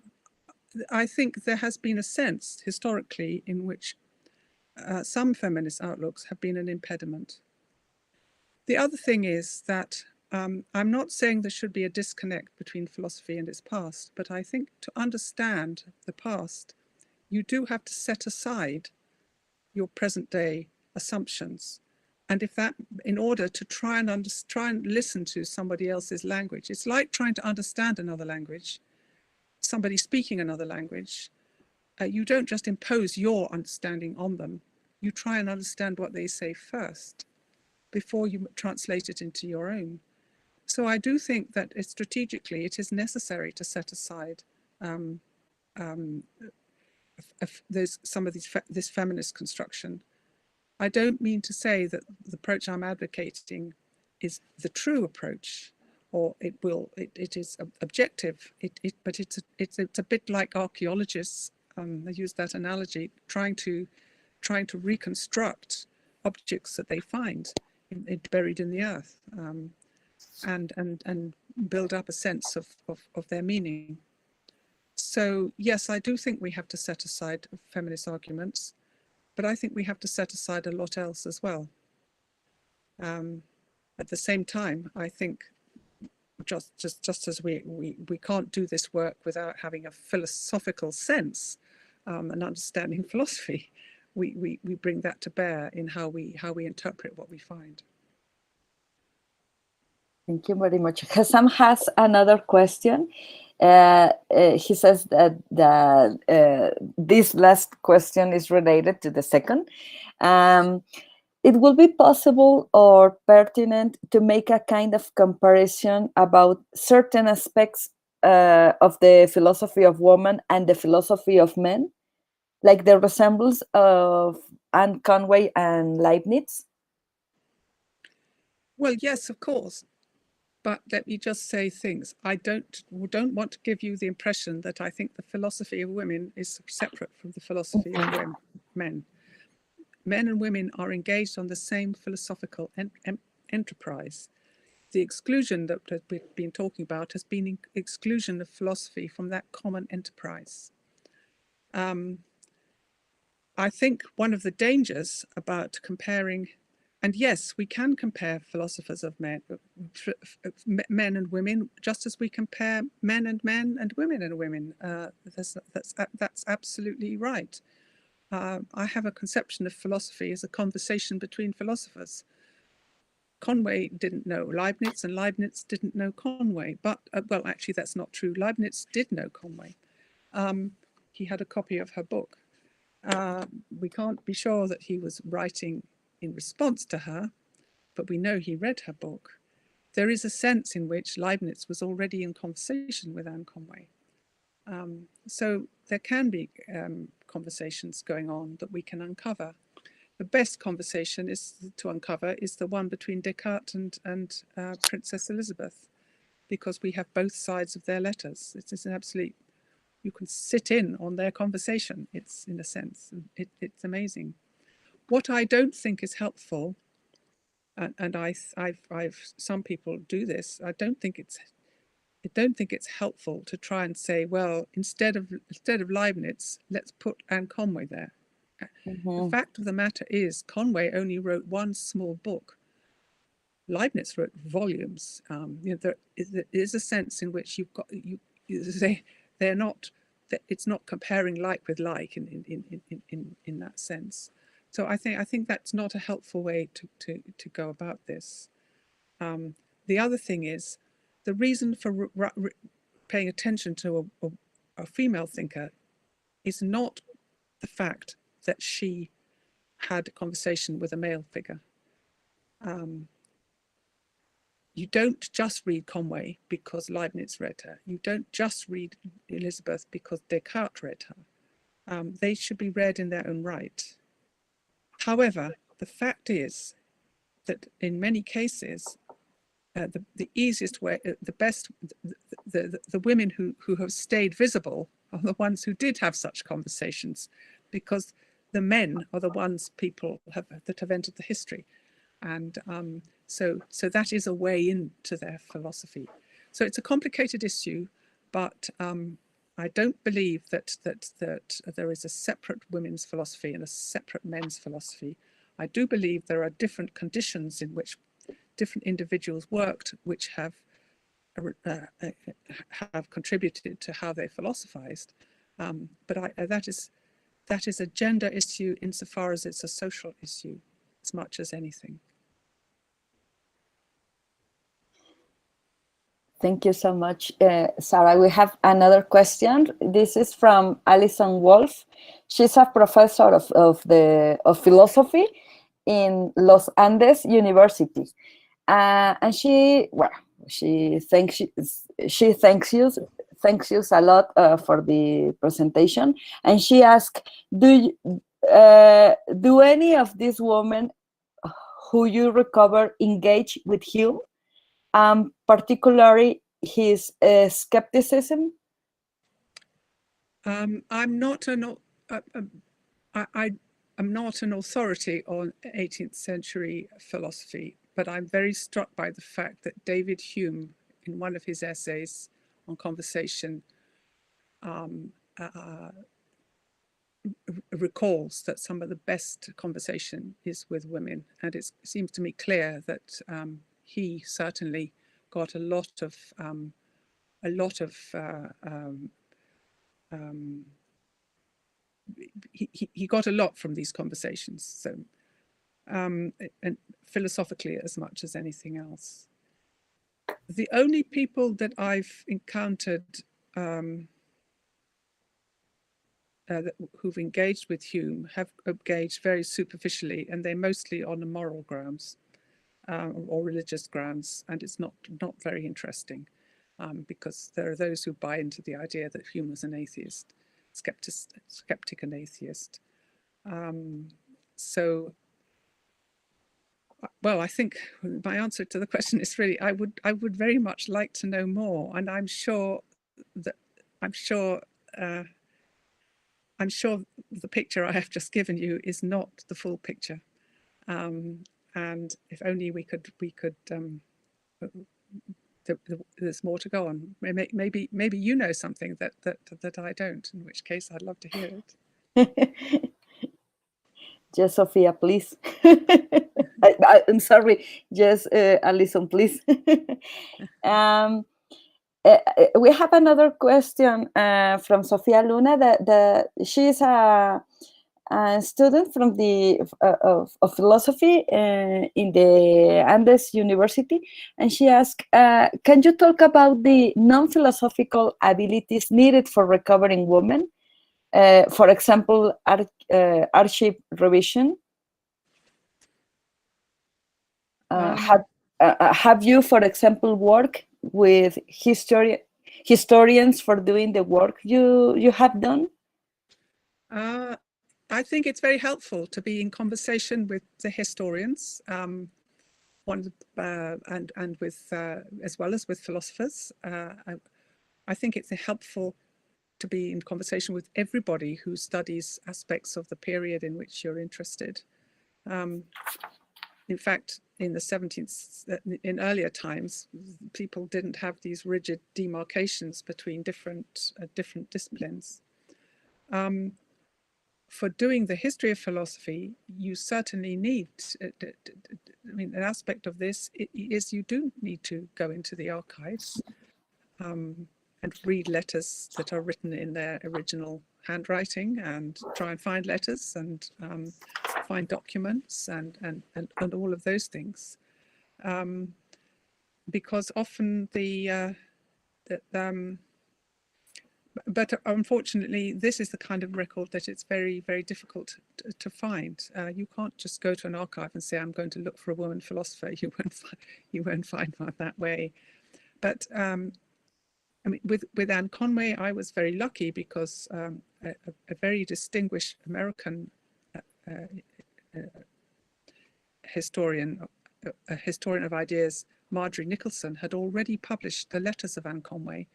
I think there has been a sense historically in which some feminist outlooks have been an impediment. The other thing is that I'm not saying there should be a disconnect between philosophy and its past, but I think to understand the past, you do have to set aside your present day assumptions. And if that, in order to try and listen to somebody else's language, it's like trying to understand another language, somebody speaking another language. You don't just impose your understanding on them. You try and understand what they say first before you translate it into your own. So I do think that strategically it is necessary to set aside some of this feminist construction. I don't mean to say that the approach I'm advocating is the true approach, or it is objective. But it's a bit like archaeologists. I use that analogy, trying to reconstruct objects that they find buried in the earth, and build up a sense of their meaning. So yes, I do think we have to set aside feminist arguments, but I think we have to set aside a lot else as well. At the same time, I think just as we can't do this work without having a philosophical sense and understanding philosophy, we bring that to bear in how we interpret what we find. Thank you very much. Hassam has another question. He says that this last question is related to the second. It will be possible or pertinent to make a kind of comparison about certain aspects of the philosophy of women and the philosophy of men, like the resemblance of Anne Conway and Leibniz? Well, yes, of course. But let me just say things. I don't want to give you the impression that I think the philosophy of women is separate from the philosophy of men. Men and women are engaged on the same philosophical enterprise. The exclusion that we've been talking about has been exclusion of philosophy from that common enterprise. I think one of the dangers about comparing, and yes, we can compare philosophers of men and women, just as we compare men and women and women. That's absolutely right. I have a conception of philosophy as a conversation between philosophers. Conway didn't know Leibniz, and Leibniz didn't know Conway. But, well, actually, that's not true. Leibniz did know Conway. He had a copy of her book. We can't be sure that he was writing in response to her, but we know he read her book. There is a sense in which Leibniz was already in conversation with Anne Conway. So there can be conversations going on that we can uncover. The best conversation to uncover is the one between Descartes and Princess Elizabeth, because we have both sides of their letters. It's an absolute, you can sit in on their conversation. It's, in a sense, it's amazing. What I don't think is helpful, and I've some people do this. I don't think it's helpful to try and say, well, instead of Leibniz, let's put Anne Conway there. The fact of the matter is, Conway only wrote one small book. Leibniz wrote volumes. There is a sense in which they're not. It's not comparing like with like in that sense. So I think that's not a helpful way to go about this. The other thing is, the reason for paying attention to a female thinker is not the fact that she had a conversation with a male figure. You don't just read Conway because Leibniz read her. You don't just read Elizabeth because Descartes read her. They should be read in their own right. However, the fact is that in many cases, the easiest way, the women who have stayed visible are the ones who did have such conversations, because the men are the ones that have entered the history. And so that is a way into their philosophy. So it's a complicated issue, but I don't believe that there is a separate women's philosophy and a separate men's philosophy. I do believe there are different conditions in which different individuals worked, which have contributed to how they philosophized. But that is a gender issue insofar as it's a social issue, as much as anything. Thank you so much, Sarah. We have another question. This is from Alison Wolf. She's a professor of philosophy in Los Andes University, and she thanks you a lot for the presentation. And she asked, do any of these women who you recover engage with Hume? Particularly his skepticism? I'm not an authority on 18th century philosophy, but I'm very struck by the fact that David Hume, in one of his essays on conversation, recalls that some of the best conversation is with women, and it seems to me clear that he certainly got a lot of he got a lot from these conversations. So and philosophically as much as anything else. The only people that I've encountered who've engaged with Hume have engaged very superficially, and they're mostly on the moral grounds or religious grounds, and it's not very interesting because there are those who buy into the idea that Hume was an atheist, skeptic and atheist. So, well, I think my answer to the question is really I would very much like to know more, and I'm sure the picture I have just given you is not the full picture, and if only we could. There's more to go on. Maybe you know something that I don't. In which case, I'd love to hear it. Yes, Sophia, please. I'm sorry. Yes, Alison, please. We have another question from Sofia Luna. That she is a student from the of philosophy in the Andes University, and she asked, "Can you talk about the non-philosophical abilities needed for recovering women? For example, archive revision. Have you, for example, worked with historians for doing the work you have done?" I think it's very helpful to be in conversation with the historians, and with as well as with philosophers. I think it's helpful to be in conversation with everybody who studies aspects of the period in which you're interested. In fact, in the 17th, in earlier times, people didn't have these rigid demarcations between different disciplines. For doing the history of philosophy, you certainly need, I mean, an aspect of this is you do need to go into the archives and read letters that are written in their original handwriting, and try and find letters and find documents and all of those things. Because often but unfortunately, this is the kind of record that it's very, very difficult to find. You can't just go to an archive and say, I'm going to look for a woman philosopher. You won't find one that way. But I mean, with Anne Conway, I was very lucky because a very distinguished American historian, a historian of ideas, Marjorie Nicholson, had already published the letters of Anne Conway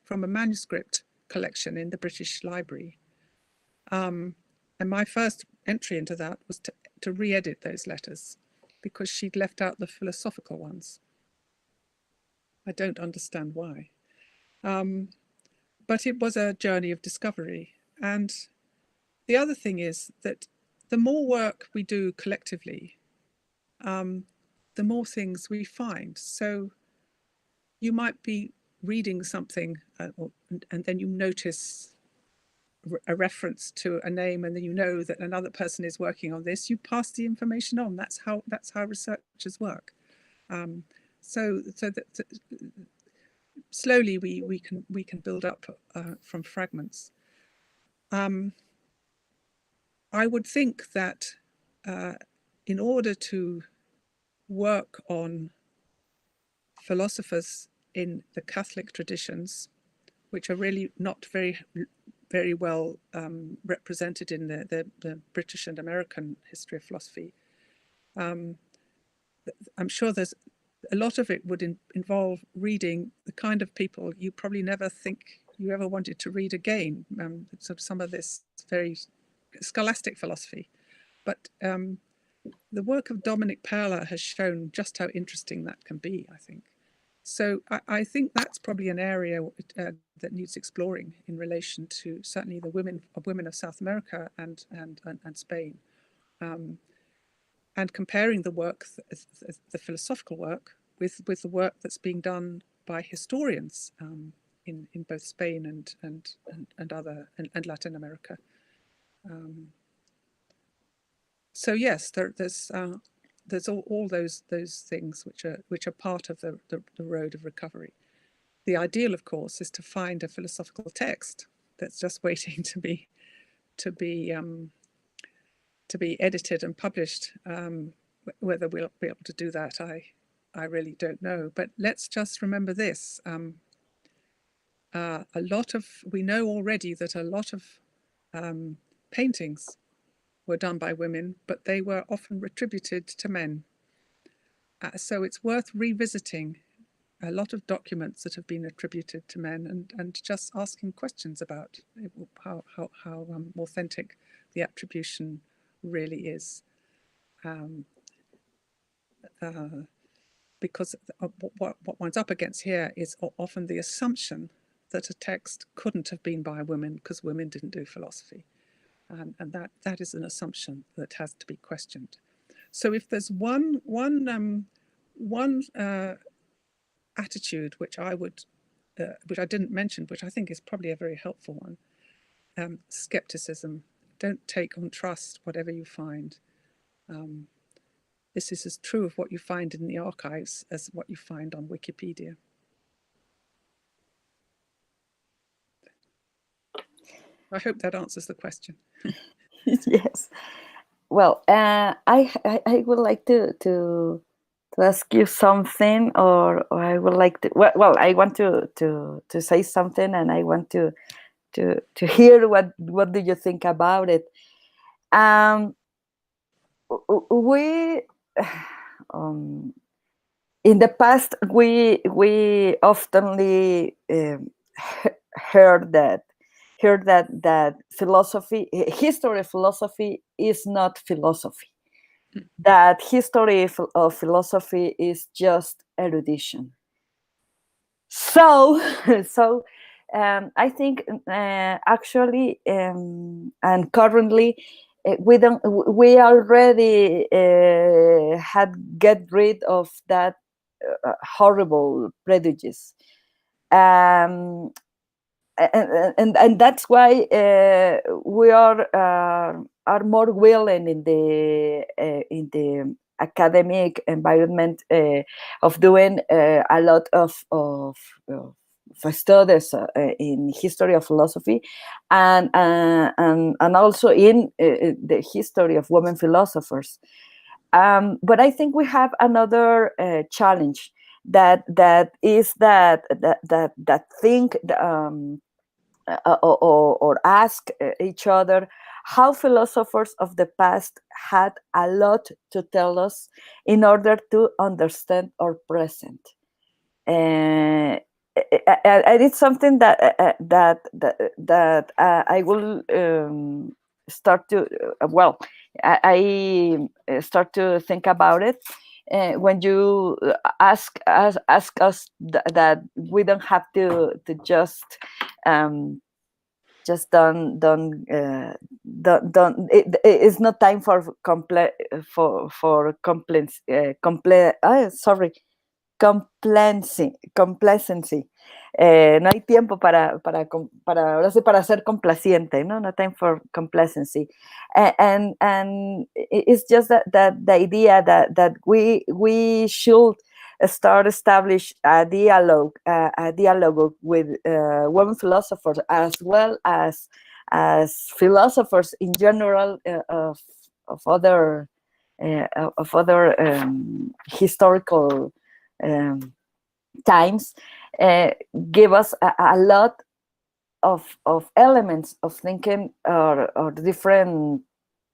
from a manuscript collection in the British Library. And my first entry into that was to re-edit those letters because she'd left out the philosophical ones. I don't understand why. But it was a journey of discovery. And the other thing is that the more work we do collectively, the more things we find. So you might be reading something and then you notice a reference to a name, and then you know that another person is working on this. You pass the information on. That's how researchers work. So that slowly we can build up from fragments. I would think that in order to work on philosophers in the Catholic traditions, which are really not very well represented in the British and American history of philosophy, I'm sure there's a lot of it would involve reading the kind of people you probably never think you ever wanted to read again, sort of some of this very scholastic philosophy. But the work of Dominic Perler has shown just how interesting that can be, I think. So I think that's probably an area that needs exploring in relation to certainly the women of South America and Spain, and comparing the work, the philosophical work, with the work that's being done by historians in both Spain and Latin America. So yes, there's all those things which are part of the road of recovery. The ideal, of course, is to find a philosophical text that's just waiting to be edited and published. Whether we'll be able to do that, I really don't know. But let's just remember this: we know already that a lot of paintings were done by women, but they were often retributed to men. So it's worth revisiting a lot of documents that have been attributed to men and just asking questions about how authentic the attribution really is. Because what one's up against here is often the assumption that a text couldn't have been by women because women didn't do philosophy. And that is an assumption that has to be questioned. So if there's one attitude which I didn't mention, which I think is probably a very helpful one, skepticism. Don't take on trust whatever you find. This is as true of what you find in the archives as what you find on Wikipedia. I hope that answers the question. Yes. Well, I would like to ask you something, or I would like to. Well, I want to say something, and I want to hear what do you think about it. We in the past we oftenly heard that philosophy, history of philosophy, is not philosophy. that history of philosophy is just erudition. So, I think actually and currently we already had get rid of that horrible prejudice. Um, and that's why we are more willing in the academic environment of doing a lot of studies in history of philosophy and also in the history of women philosophers. But I think we have another challenge that think or ask each other how philosophers of the past had a lot to tell us in order to understand our present. And it's something that I will start to I start to think about it when you ask us that we don't have to just don't it's not time for complacency. No hay tiempo ahora sí, para ser complaciente, no time for complacency. And it's just that the idea that we should establish a dialogue with women philosophers as well as philosophers in general of other historical times, give us a lot of elements of thinking or different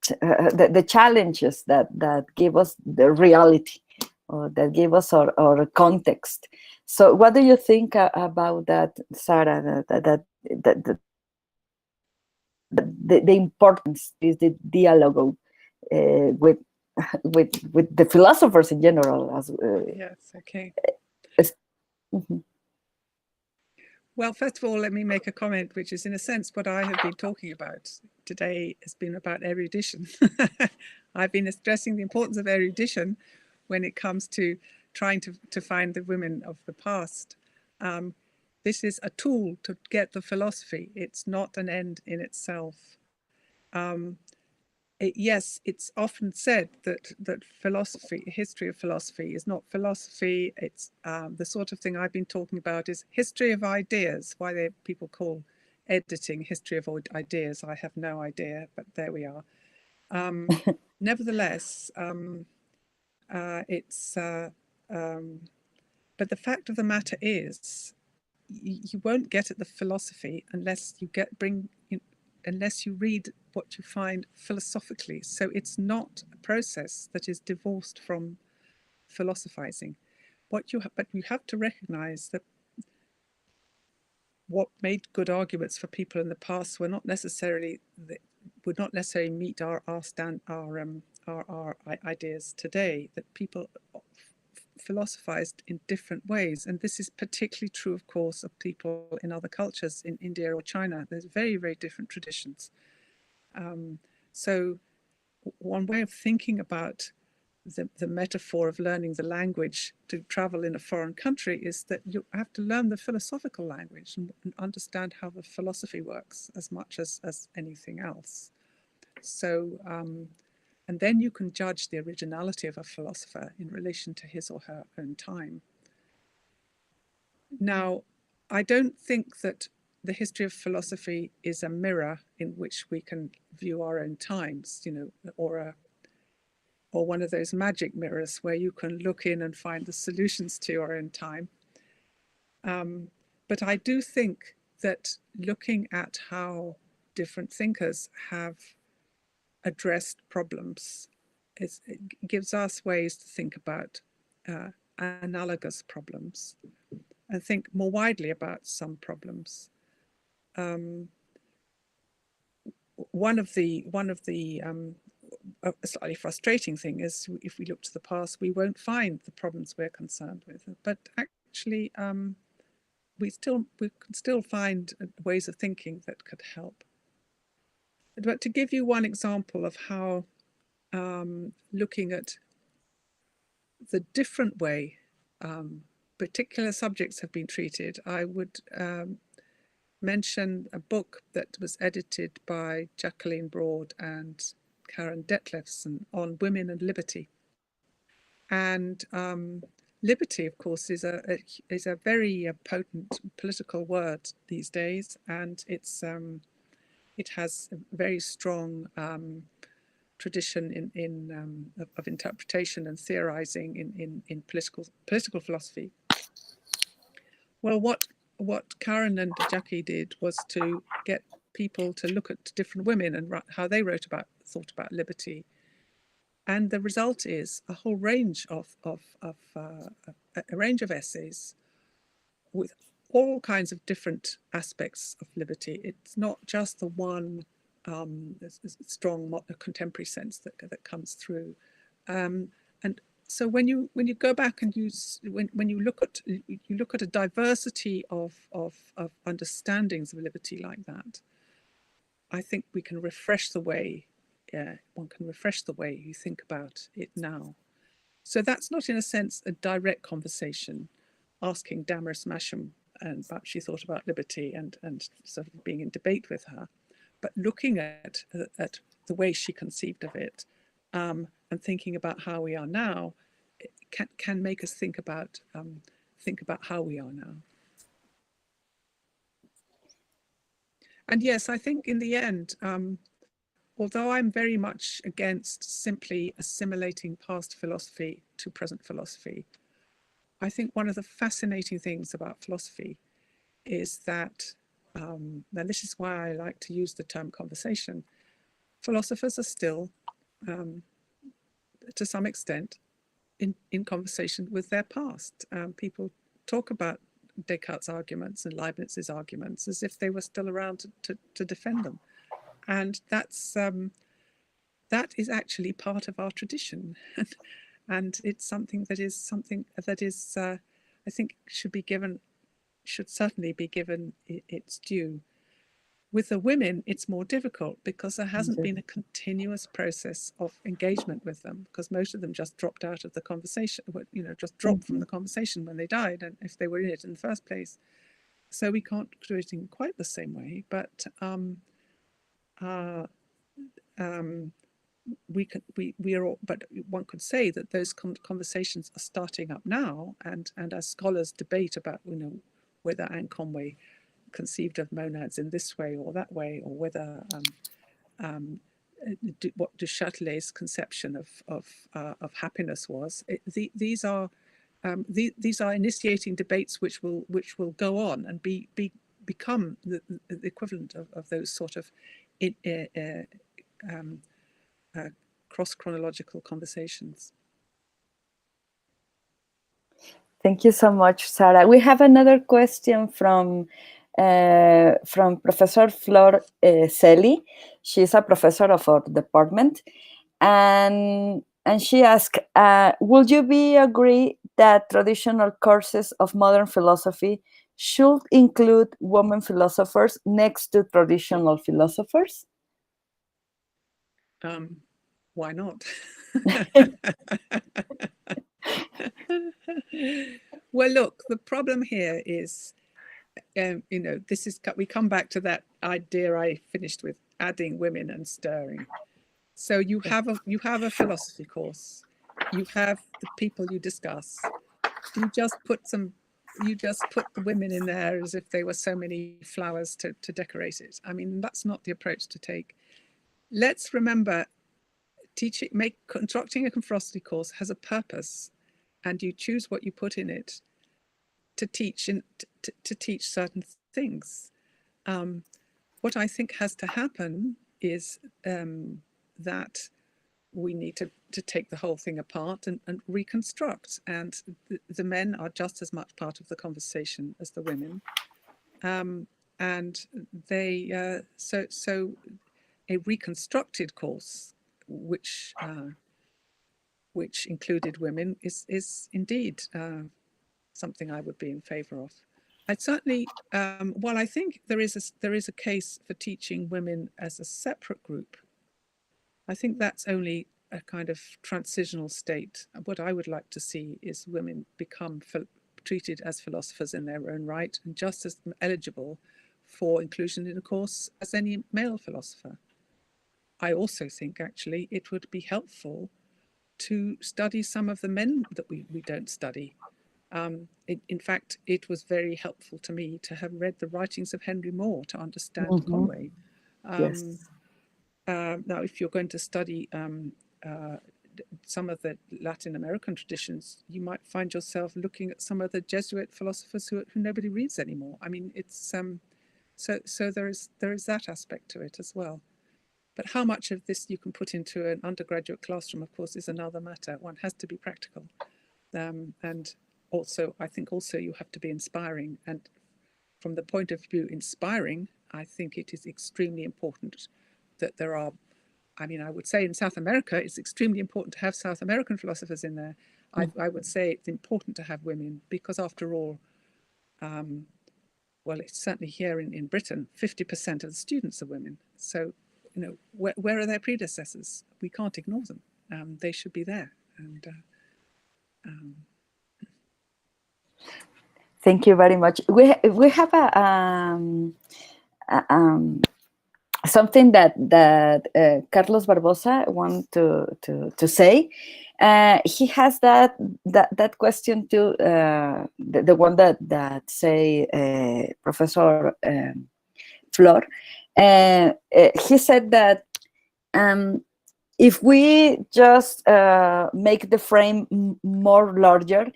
the challenges that give us the reality or that give us our context. So what do you think about that, Sarah, that the importance is the dialogue with the philosophers in general as yes, okay. Mm-hmm. Well, first of all, let me make a comment, which is in a sense what I have been talking about today has been about erudition. I've been stressing the importance of erudition when it comes to trying to find the women of the past. This is a tool to get the philosophy. It's not an end in itself. Yes, it's often said that philosophy, history of philosophy, is not philosophy. It's the sort of thing I've been talking about is history of ideas. Why people call editing history of ideas, I have no idea, but there we are. Nevertheless, it's. But the fact of the matter is, you won't get at the philosophy unless you unless you read what you find philosophically. So it's not a process that is divorced from philosophizing. But you have to recognize that what made good arguments for people in the past would not necessarily meet our ideas today. That people philosophized in different ways, and this is particularly true, of course, of people in other cultures, in India or China. There's very, very different traditions. So one way of thinking about the metaphor of learning the language to travel in a foreign country is that you have to learn the philosophical language and understand how the philosophy works as much as anything else. So and then you can judge the originality of a philosopher in relation to his or her own time. Now, I don't think that the history of philosophy is a mirror in which we can view our own times, or one of those magic mirrors where you can look in and find the solutions to your own time. But I do think that looking at how different thinkers have addressed problems, it gives us ways to think about analogous problems and think more widely about some problems. One of the a slightly frustrating thing is if we look to the past, we won't find the problems we're concerned with. But actually, we can still find ways of thinking that could help. But to give you one example of how looking at the different way particular subjects have been treated, I would mention a book that was edited by Jacqueline Broad and Karen Detlefsen on women and liberty. And liberty, of course, is a very potent political word these days, and it has a very strong tradition of interpretation and theorizing in political philosophy. Well, what Karen and Jackie did was to get people to look at different women and how they thought about liberty, and the result is a whole range of essays with all kinds of different aspects of liberty. It's not just the one strong contemporary sense that comes through, and so when you go back and when you look at a diversity of understandings of liberty like that, I think we can refresh the way one can refresh the way you think about it now. So that's not, in a sense, a direct conversation asking Damaris Masham and what she thought about liberty and sort of being in debate with her, but looking at the way she conceived of it and thinking about how we are now can make us think about how we are now. And yes, I think in the end, although I'm very much against simply assimilating past philosophy to present philosophy, I think one of the fascinating things about philosophy is that, and this is why I like to use the term conversation, philosophers are still, to some extent, in conversation with their past. People talk about Descartes' arguments and Leibniz's arguments as if they were still around to defend them. And that is actually part of our tradition. And it's something that is I think should certainly be given its due. With the women, it's more difficult because there hasn't been a continuous process of engagement with them, because most of them just dropped out of the conversation, just dropped from the conversation when they died, and if they were in it in the first place. So we can't do it in quite the same way, but but one could say that those conversations are starting up now, and as scholars debate about whether Anne Conway conceived of monads in this way or that way, or whether what du Châtelet's conception of happiness was. These are initiating debates which will go on and become the equivalent of those sort of cross-chronological conversations. Thank you so much, Sarah. We have another question from Professor Flor Celi. She's a professor of our department, and she asked, would you agree that traditional courses of modern philosophy should include women philosophers next to traditional philosophers? Why not? Well, look, the problem here is, we come back to that idea I finished with, adding women and stirring. So you have a philosophy course, you have the people you discuss. You just put the women in there as if they were so many flowers to decorate it. I mean, that's not the approach to take. Let's remember, constructing a philosophy course has a purpose, and you choose what you put in it to teach certain things. What I think has to happen is that we need to take the whole thing apart and reconstruct, and the men are just as much part of the conversation as the women, and they so a reconstructed course which included women is indeed something I would be in favour of. I certainly, while I think there is a case for teaching women as a separate group, I think that's only a kind of transitional state. What I would like to see is women become treated as philosophers in their own right and just as eligible for inclusion in a course as any male philosopher. I also think actually it would be helpful to study some of the men that we don't study. In fact, it was very helpful to me to have read the writings of Henry Moore to understand Conway. Yes. Now, if you're going to study some of the Latin American traditions, you might find yourself looking at some of the Jesuit philosophers who nobody reads anymore. I mean, it's so there is that aspect to it as well. But how much of this you can put into an undergraduate classroom, of course, is another matter. One has to be practical, and also I think also you have to be inspiring. And from the point of view inspiring, I think it is extremely important that there are. I mean, I would say in South America, it's extremely important to have South American philosophers in there. I would say it's important to have women because, after all, well, it's certainly here in Britain, 50% of the students are women. So, you know, where are their predecessors? We can't ignore them. They should be there. And thank you very much. We have something that Carlos Barbosa want to say. He has that question too. The one that say Professor Flor. He said that if we just make the frame more larger,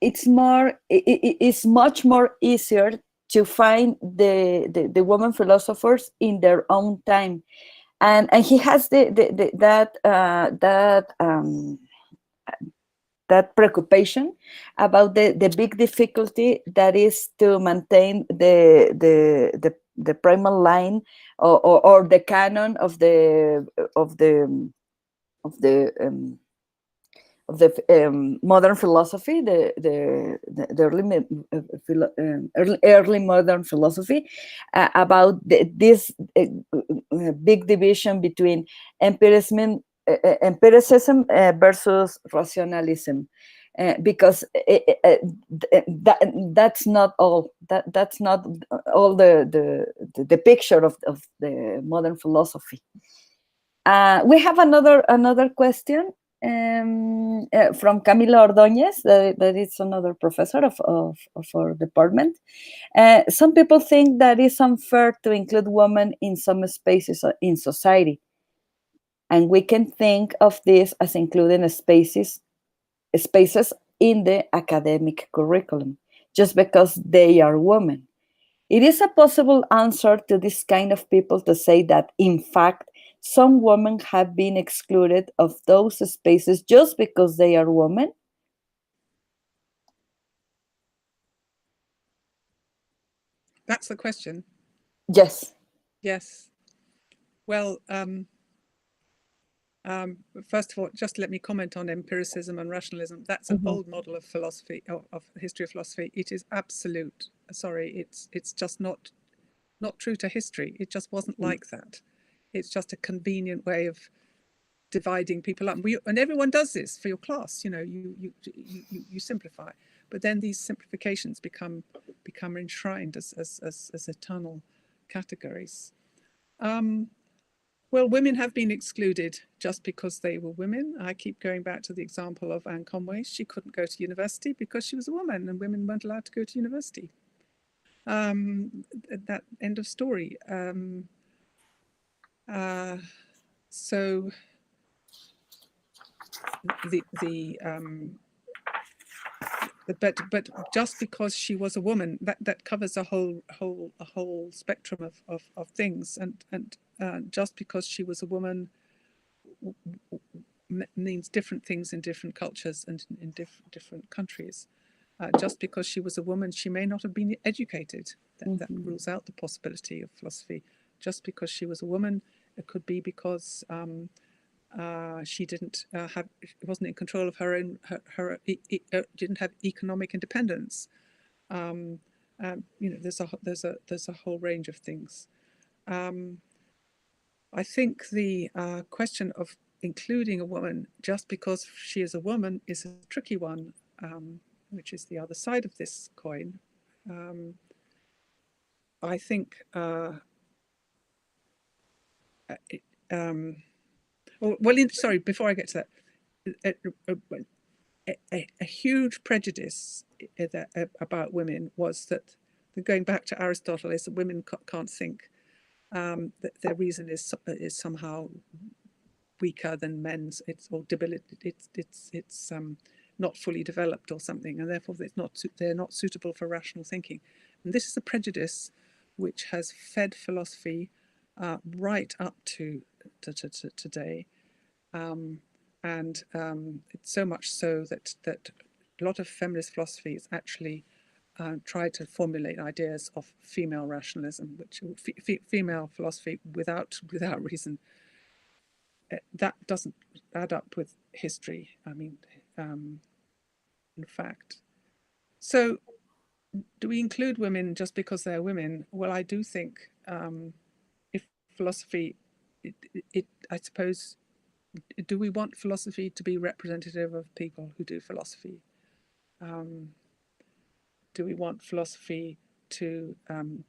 it's much more easier to find the women philosophers in their own time, and he has that preoccupation about the big difficulty that is to maintain the primal line or the canon of the modern philosophy, the early modern philosophy, about this big division between empiricism versus rationalism, because that's not all. That's not all the picture of the modern philosophy. We have another question. From Camila Ordóñez, that is another professor of our department. Some people think that it's unfair to include women in some spaces in society, and we can think of this as including spaces in the academic curriculum just because they are women. It is a possible answer to this kind of people to say that, in fact, some women have been excluded of those spaces just because they are women? that's the question. Yes. Yes. Well, first of all, just let me comment on empiricism and rationalism. That's an old model of philosophy, of history of philosophy. It is absolute. Sorry, it's just not true to history. It just wasn't like that. It's just a convenient way of dividing people up. And everyone does this for your class. You know, you simplify, but then these simplifications become enshrined as eternal categories. Well, women have been excluded just because they were women. I keep going back to the example of Anne Conway. She couldn't go to university because she was a woman, and women weren't allowed to go to university. That end of story. So but just because she was a woman, that covers a whole spectrum of things, and just because she was a woman means different things in different cultures and in different countries. Just because she was a woman, she may not have been educated. That rules out the possibility of philosophy. Just because she was a woman, It could be because she wasn't in control of her own, didn't have economic independence. There's a whole range of things. I think the question of including a woman just because she is a woman is a tricky one, which is the other side of this coin. I think sorry, before I get to that, a huge prejudice about women was that, going back to Aristotle, is that women can't think, that their reason is somehow weaker than men's, it's not fully developed or something, and therefore they're not suitable for rational thinking. And this is a prejudice which has fed philosophy right up to today. It's so much so that a lot of feminist philosophy is actually tried to formulate ideas of female rationalism, which female philosophy without reason. That doesn't add up with history. I mean, in fact. So, do we include women just because they're women? Well, I do think if philosophy, I suppose, do we want philosophy to be representative of people who do philosophy? Do we want philosophy to, on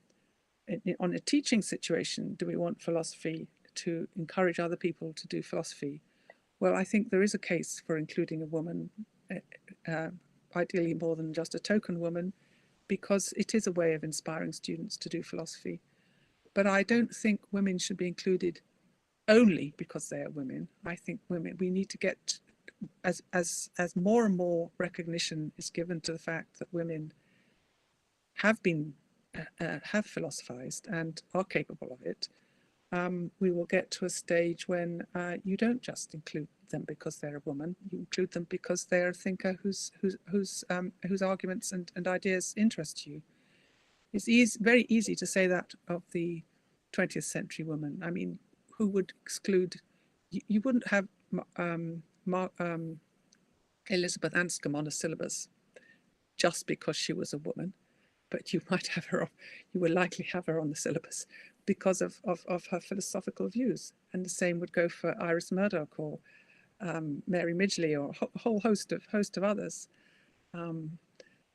a teaching situation, do we want philosophy to encourage other people to do philosophy? Well, I think there is a case for including a woman, ideally more than just a token woman, because it is a way of inspiring students to do philosophy. But I don't think women should be included only because they are women. I think we need to get, as more and more recognition is given to the fact that women have philosophized and are capable of it, we will get to a stage when you don't just include them because they're a woman. You include them because they're a thinker whose arguments and ideas interest you. It's very easy to say that of the 20th century woman. I mean, who would exclude? You wouldn't have Elizabeth Anscombe on a syllabus just because she was a woman, but you might have her. You would likely have her on the syllabus because of her philosophical views. And the same would go for Iris Murdoch or Mary Midgley or a whole host of others.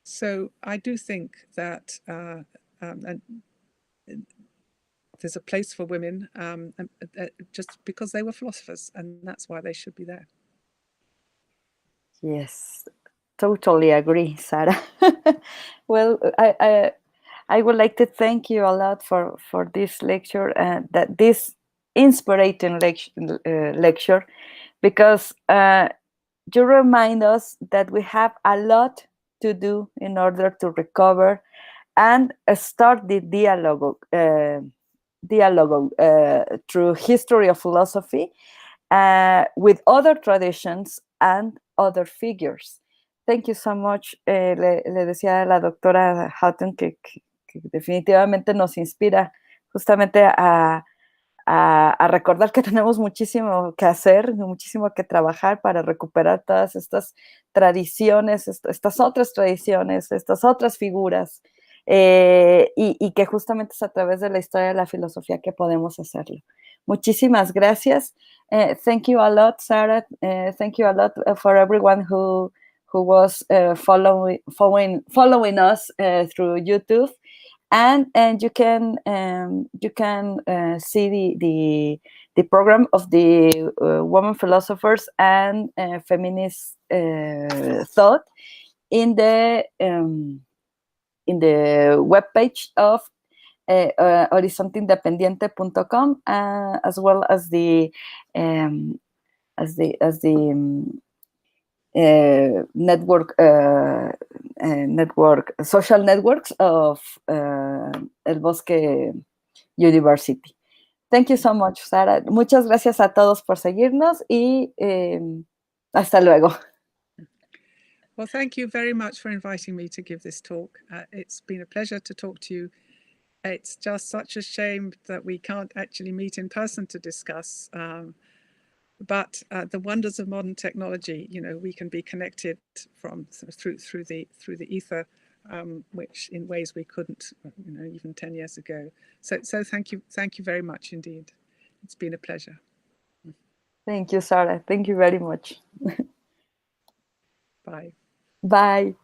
So I do think that and there's a place for women just because they were philosophers, and that's why they should be there. Yes, totally agree, Sarah. Well, I would like to thank you a lot for this lecture, and this inspiring lecture, because you remind us that we have a lot to do in order to recover and start the dialogue through history of philosophy with other traditions and other figures. Thank you so much. Le decía a la doctora Hutton que definitivamente nos inspira justamente a recordar que tenemos muchísimo que hacer, muchísimo que trabajar para recuperar todas estas tradiciones, estas otras tradiciones, estas otras figuras, y que justamente es a través de la historia de la filosofía que podemos hacerlo. Muchísimas gracias. Thank you a lot, Sarah. Thank you a lot for everyone who was following us through YouTube. And you can see the program of the women philosophers and feminist thought in the webpage of horizontindependiente.com, as well as the social networks of El Bosque University. Thank you so much, Sarah. Muchas gracias a todos por seguirnos y hasta luego. Well, thank you very much for inviting me to give this talk. It's been a pleasure to talk to you It's just such a shame that we can't actually meet in person to discuss. But the wonders of modern technology, you know, we can be connected from through the ether, which in ways we couldn't, you know, even 10 years ago. So thank you very much indeed. It's been a pleasure. Thank you, Sarah. Thank you very much. Bye. Bye.